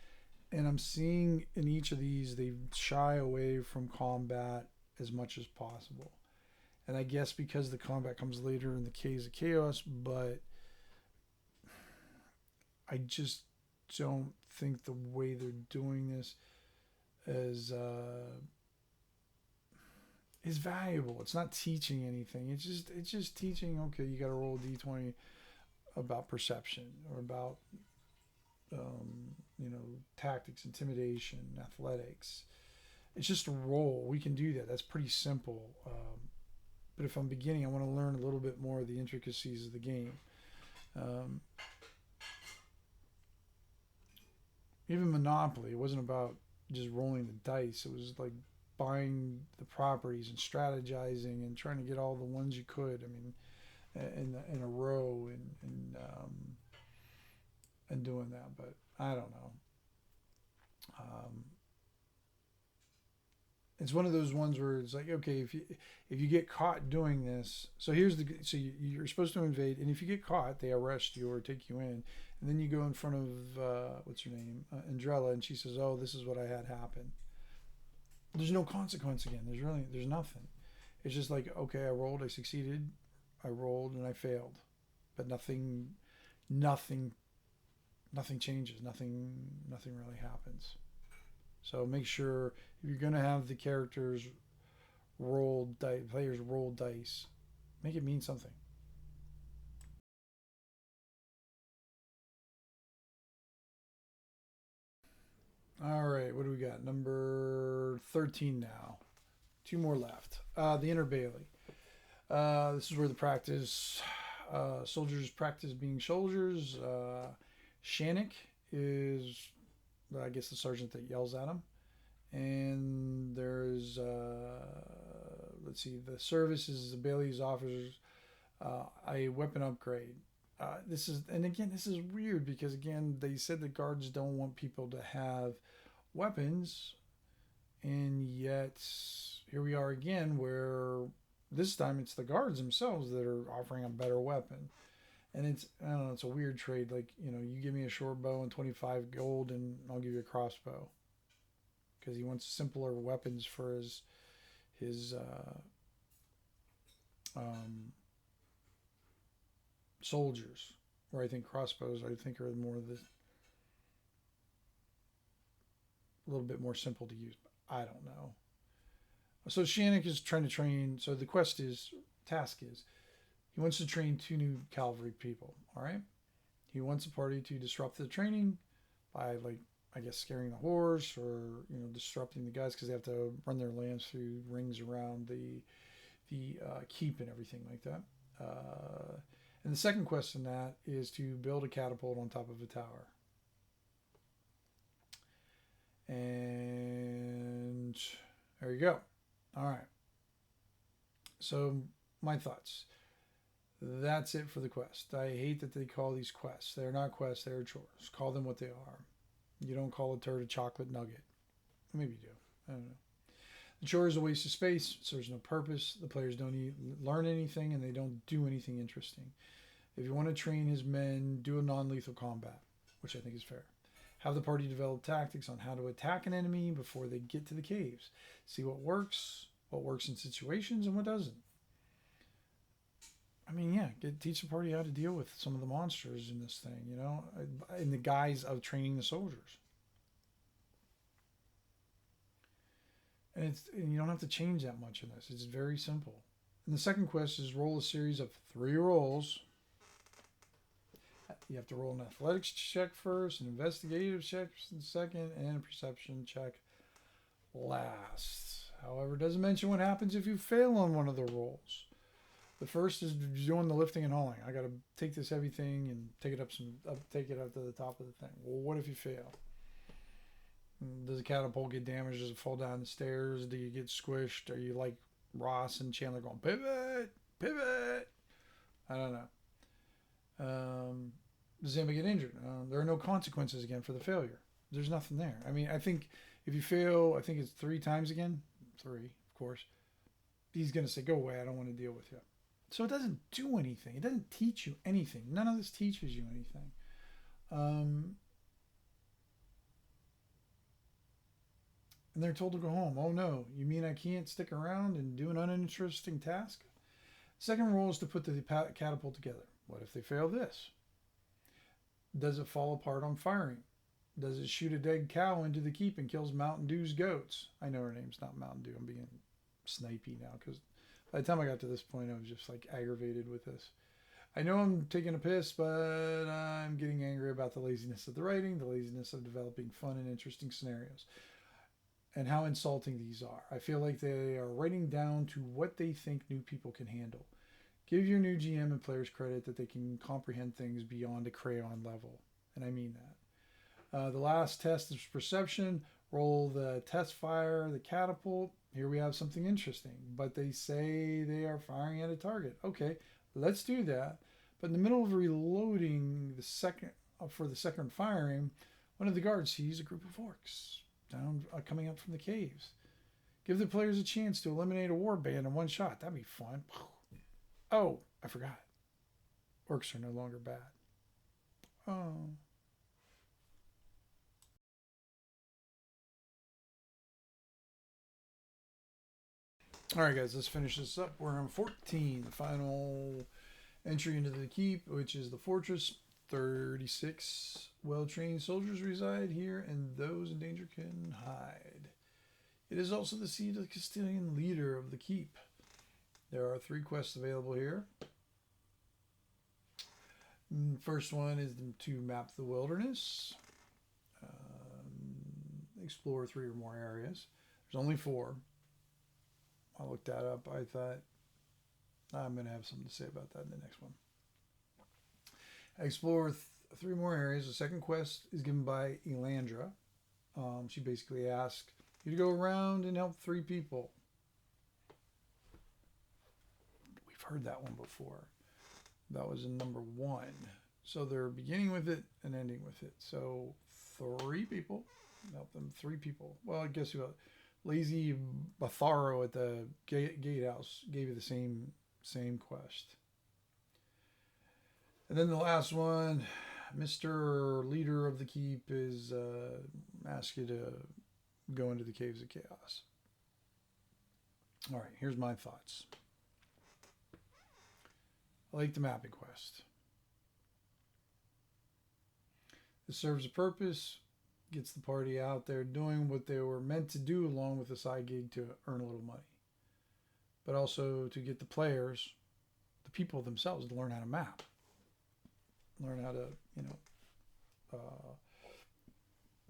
And I'm seeing in each of these, they shy away from combat as much as possible. And I guess because the combat comes later in the Caves of Chaos, but I just don't think the way they're doing this is valuable. It's not teaching anything. It's just teaching. Okay, you got to roll a d20 about perception or about tactics, intimidation, athletics. It's just a roll. We can do that. That's pretty simple. But if I'm beginning, I want to learn a little bit more of the intricacies of the game. Even Monopoly, it wasn't about just rolling the dice. It was like buying the properties and strategizing and trying to get all the ones you could. I mean, in a row and doing that. But I don't know. It's one of those ones where it's like, okay, if you get caught doing this, so you're supposed to invade, and if you get caught, they arrest you or take you in, and then you go in front of what's her name, Andrella, and she says, "Oh, this is what I had happen." There's no consequence again. There's nothing. It's just like, okay, I rolled, I succeeded, I rolled, and I failed, but nothing changes. Nothing really happens. So make sure if you're going to have the characters players roll dice, make it mean something. All right, what do we got? Number 13 now. 2 more left. The Inner Bailey. This is where the practice soldiers practice being soldiers. Shannick is, I guess, the sergeant that yells at him. And there's, let's see, the service is the Bailey's officers, a weapon upgrade. This is, and again, this is weird because again, they said the guards don't want people to have weapons, and yet here we are again, where this time it's the guards themselves that are offering a better weapon. And it's, I don't know, it's a weird trade. Like, you give me a short bow and 25 gold, and I'll give you a crossbow. Because he wants simpler weapons for his soldiers. Where I think crossbows, I think, are more of the a little bit more simple to use. But I don't know. So Shannick is trying to train. So the task is, he wants to train 2 new cavalry people. All right. He wants the party to disrupt the training by, like, I guess, scaring the horse, or disrupting the guys because they have to run their lance through rings around the keep and everything like that. And the second quest in that is to build a catapult on top of a tower. And there you go. All right. So my thoughts. That's it for the quest. I hate that they call these quests. They're not quests. They're chores. Call them what they are. You don't call a turd a chocolate nugget. Maybe you do. I don't know. The chore is a waste of space, so there's no purpose. The players don't learn anything, and they don't do anything interesting. If you want to train his men, do a non-lethal combat, which I think is fair. Have the party develop tactics on how to attack an enemy before they get to the caves. See what works in situations, and what doesn't. I mean, yeah, teach the party how to deal with some of the monsters in this thing, in the guise of training the soldiers. And you don't have to change that much in this. It's very simple. And the second quest is roll a series of 3 rolls. You have to roll an athletics check first, an investigative check second, and a perception check last. However, it doesn't mention what happens if you fail on one of the rolls. The first is doing the lifting and hauling. I got to take this heavy thing and take it up to the top of the thing. Well, what if you fail? Does the catapult get damaged? Does it fall down the stairs? Do you get squished? Are you like Ross and Chandler going, pivot, pivot? I don't know. Does anybody get injured? There are no consequences again for the failure. There's nothing there. I mean, I think if you fail, I think it's 3 times again. 3, of course. He's going to say, go away. I don't want to deal with you. So it doesn't do anything. It doesn't teach you anything. None of this teaches you anything. And they're told to go home. Oh no, you mean I can't stick around and do an uninteresting task? Second rule is to put the catapult together. What if they fail this? Does it fall apart on firing? Does it shoot a dead cow into the keep and kills Mountain Dew's goats? I know her name's not Mountain Dew. I'm being snipey now because by the time I got to this point, I was just like aggravated with this. I know I'm taking a piss, but I'm getting angry about the laziness of the writing, the laziness of developing fun and interesting scenarios, and how insulting these are. I feel like they are writing down to what they think new people can handle. Give your new GM and players credit that they can comprehend things beyond a crayon level, and I mean that. The last test is perception. Roll the test fire, the catapult. Here we have something interesting, but they say they are firing at a target. Okay, let's do that. But in the middle of reloading for the second firing, one of the guards sees a group of orcs coming up from the caves. Give the players a chance to eliminate a warband in one shot. That'd be fun. Oh, I forgot. Orcs are no longer bad. Oh. All right, guys, let's finish this up. We're on 14, the final entry into the keep, which is the fortress. 36 well-trained soldiers reside here, and those in danger can hide. It is also the seat of the Castilian leader of the keep. There are 3 quests available here. First one is to map the wilderness. Explore 3 or more areas. There's only 4. I looked that up. I thought I'm going to have something to say about that in the next one. I explore three more areas. The second quest is given by Elandra. She basically asked you to go around and help three people. We've heard that one before. That was in number 1. So they're beginning with it and ending with it. So 3 people. Help them 3 people. Well, I guess you Lazy Batharo at the gatehouse gave you the same quest. And then the last one, Mr. Leader of the Keep is ask you to go into the Caves of Chaos. All right, here's my thoughts. I like the mapping quest. This serves a purpose, gets the party out there doing what they were meant to do along with a side gig to earn a little money. But also to get the players, the people themselves, to learn how to map. Learn how to,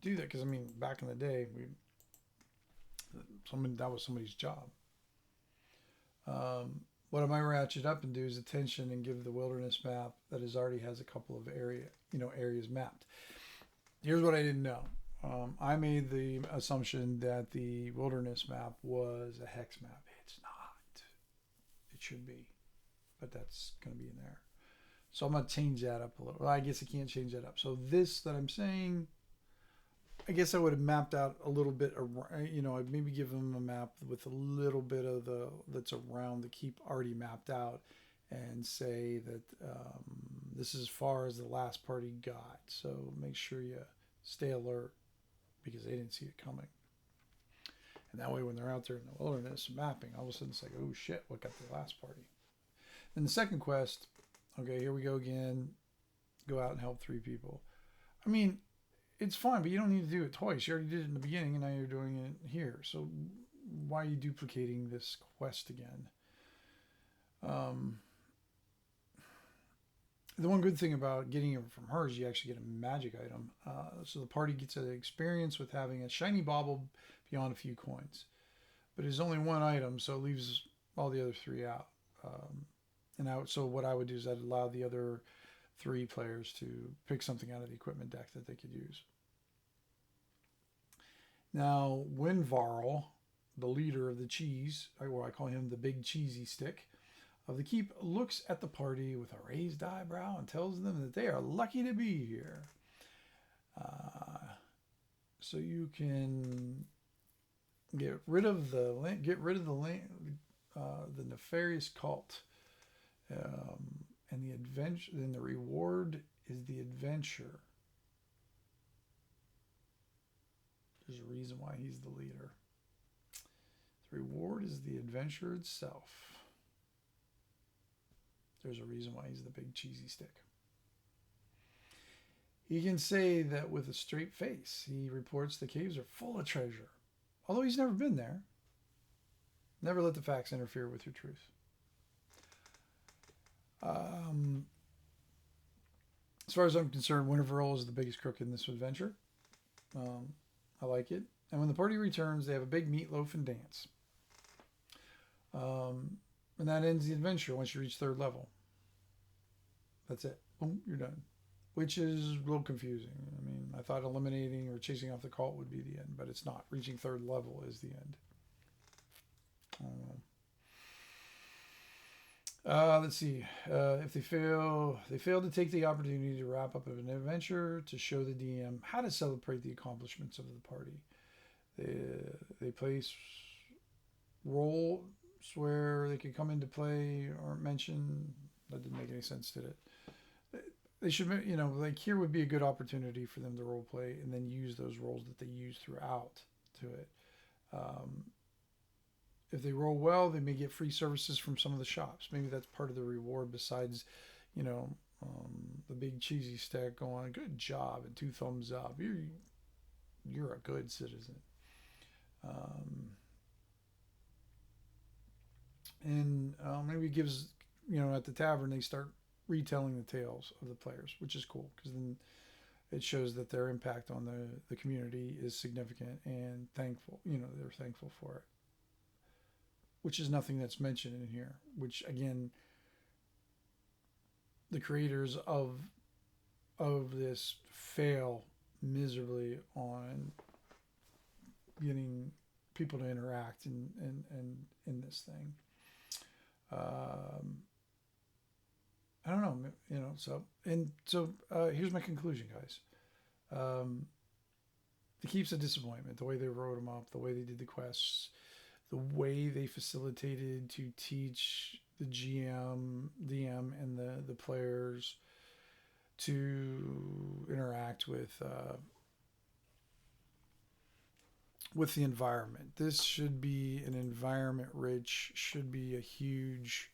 do that. Because, I mean, back in the day, that was somebody's job. What I might ratchet up and do is attention and give the wilderness map that already has a couple of areas mapped. Here's what I didn't know. I made the assumption that the wilderness map was a hex map. It's not. It should be, but that's going to be in there. So I'm going to change that up a little. Well, I guess I can't change that up. So this that I'm saying, I guess I would have mapped out a little bit, I'd maybe give them a map with a little bit of that's around the keep already mapped out and say that this is as far as the last party got. So make sure you stay alert because they didn't see it coming. And that way when they're out there in the wilderness mapping, all of a sudden it's like, oh shit, what got the last party? And the second quest, okay, here we go again. Go out and help 3 people. I mean, it's fine, but you don't need to do it twice. You already did it in the beginning, and now you're doing it here. So why are you duplicating this quest again? The one good thing about getting it from her is you actually get a magic item. So the party gets an experience with having a shiny bauble beyond a few coins. But it's only one item, so it leaves all the other 3 out. So what I would do is I'd allow the other 3 players to pick something out of the equipment deck that they could use. Now, Winvarl, the leader of the cheese, or I call him the big cheesy stick of the keep, looks at the party with a raised eyebrow and tells them that they are lucky to be here. So you can get rid of the nefarious cult. And the adventure, then the reward is the adventure. There's a reason why he's the leader. The reward is the adventure itself. There's a reason why he's the big cheesy stick. He can say that with a straight face. He reports the caves are full of treasure. Although he's never been there. Never let the facts interfere with your truth. As far as I'm concerned, Winterfell is the biggest crook in this adventure. I like it. And when the party returns, they have a big meatloaf and dance. And that ends the adventure once you reach 3rd level. That's it. Boom, you're done. Which is a little confusing. I mean, I thought eliminating or chasing off the cult would be the end, but it's not. Reaching 3rd level is the end. I don't know. Let's see. If they fail to take the opportunity to wrap up an adventure to show the DM how to celebrate the accomplishments of the party. They place roles where they could come into play or mention. That didn't make any sense, did it? They should, like here would be a good opportunity for them to role play and then use those roles that they use throughout to it. If they roll well, they may get free services from some of the shops. Maybe that's part of the reward besides, the big cheesy stack going, good job, and 2 thumbs up. You're a good citizen. Maybe it gives, at the tavern, they start retelling the tales of the players, which is cool because then it shows that their impact on the community is significant and thankful. They're thankful for it. which is nothing that's mentioned in here. Which again, the creators of this fail miserably on getting people to interact in this thing. I don't know, you know. So here's my conclusion, guys. The keep's a disappointment. The way they wrote them up, the way they did the quests, the way they facilitated to teach the GM, DM, and the players to interact with the environment. This should be an environment rich. Should be a huge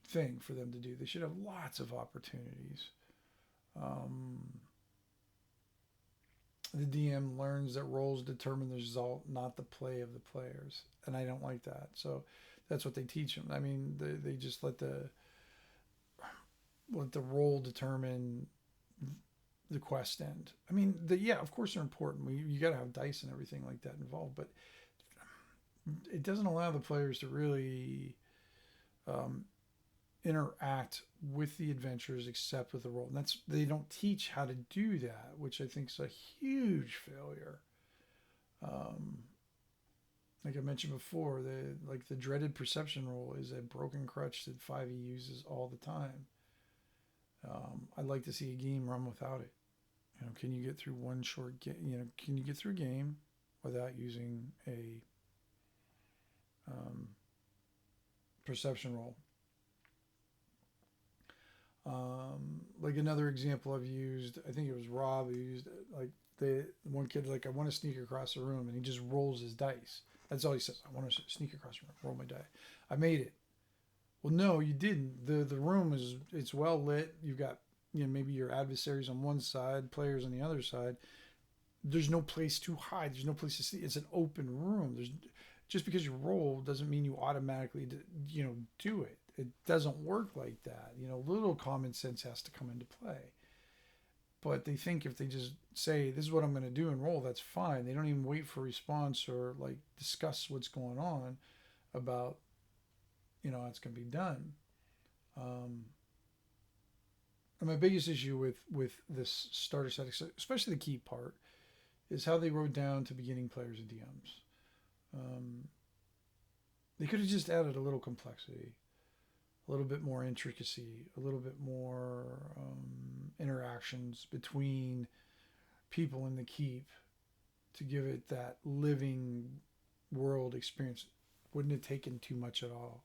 thing for them to do. They should have lots of opportunities. The DM learns that roles determine the result, not the play of the players, and I don't like that. So that's what they teach them. I mean, they just let the role determine the quest end. I mean, yeah, of course they're important. You got to have dice and everything like that involved, but it doesn't allow the players to really interact with the adventures except with the role. And they don't teach how to do that, which I think is a huge failure. Like I mentioned before, the dreaded perception roll is a broken crutch that 5e uses all the time. I'd like to see a game run without it. You know, can you get through one short game? You know, can you get through a game without using a perception roll? Like another example I've used, I think it was Rob who used it. Like the one kid, like, I want to sneak across the room, and he just rolls his dice. That's all he says. I want to sneak across the room, roll my die. I made it. Well, no, you didn't. The room it's well lit. You've got, you know, maybe your adversaries on one side, players on the other side. There's no place to hide. There's no place to see. It's an open room. Just because you roll doesn't mean you automatically, you know, do it. It doesn't work like that. You know, little common sense has to come into play. But they think if they just say, this is what I'm going to do and roll, that's fine. They don't even wait for a response or like discuss what's going on about, you know, how it's going to be done. And my biggest issue with this starter set, especially the key part, is how they wrote down to beginning players and DMs. They could have just added a little complexity, a little bit more intricacy, a little bit more interactions between people in the keep to give it that living world experience. Wouldn't have taken too much at all.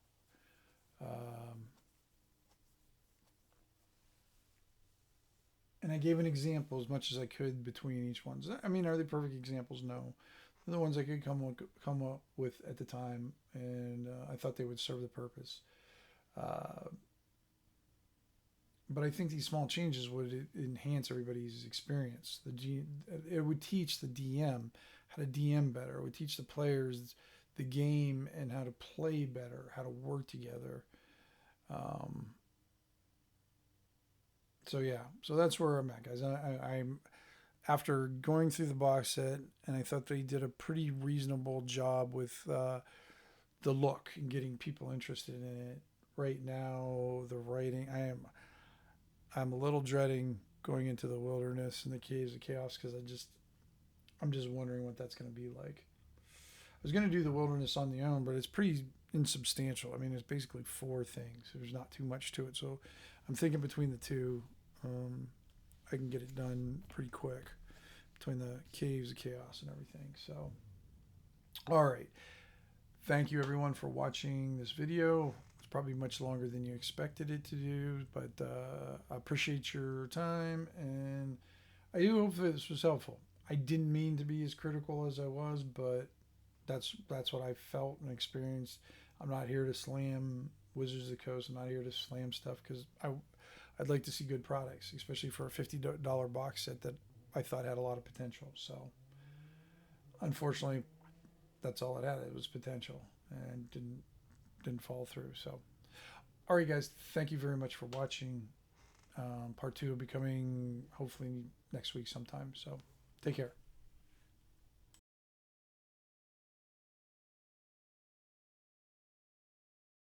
And I gave an example as much as I could between each one. I mean, are they perfect examples? No. They're the ones I could come up with at the time, and I thought they would serve the purpose. But I think these small changes would enhance everybody's experience. It would teach the DM how to DM better. It would teach the players the game and how to play better, how to work together. So yeah, so that's where I'm at, guys. I'm after going through the box set, and I thought they did a pretty reasonable job with the look and getting people interested in it. Right now, the writing, I'm a little dreading going into the wilderness and the caves of chaos, because I'm just wondering what that's going to be like. I was going to do the wilderness on the own, but it's pretty insubstantial. I mean, it's basically 4 things. There's not too much to it, so I'm thinking between the two, I can get it done pretty quick between the caves of chaos and everything. So, all right. Thank you everyone for watching this video. It's probably much longer than you expected it to do, but I appreciate your time, and I do hope that this was helpful. I didn't mean to be as critical as I was, but that's what I felt and experienced. I'm not here to slam Wizards of the Coast. I'm not here to slam stuff, because I'd like to see good products, especially for a $50 box set that I thought had a lot of potential. So unfortunately, that's all it had. It was potential, and didn't fall through. So, all right, guys, thank you very much for watching. Part 2 will be coming hopefully next week sometime. So take care.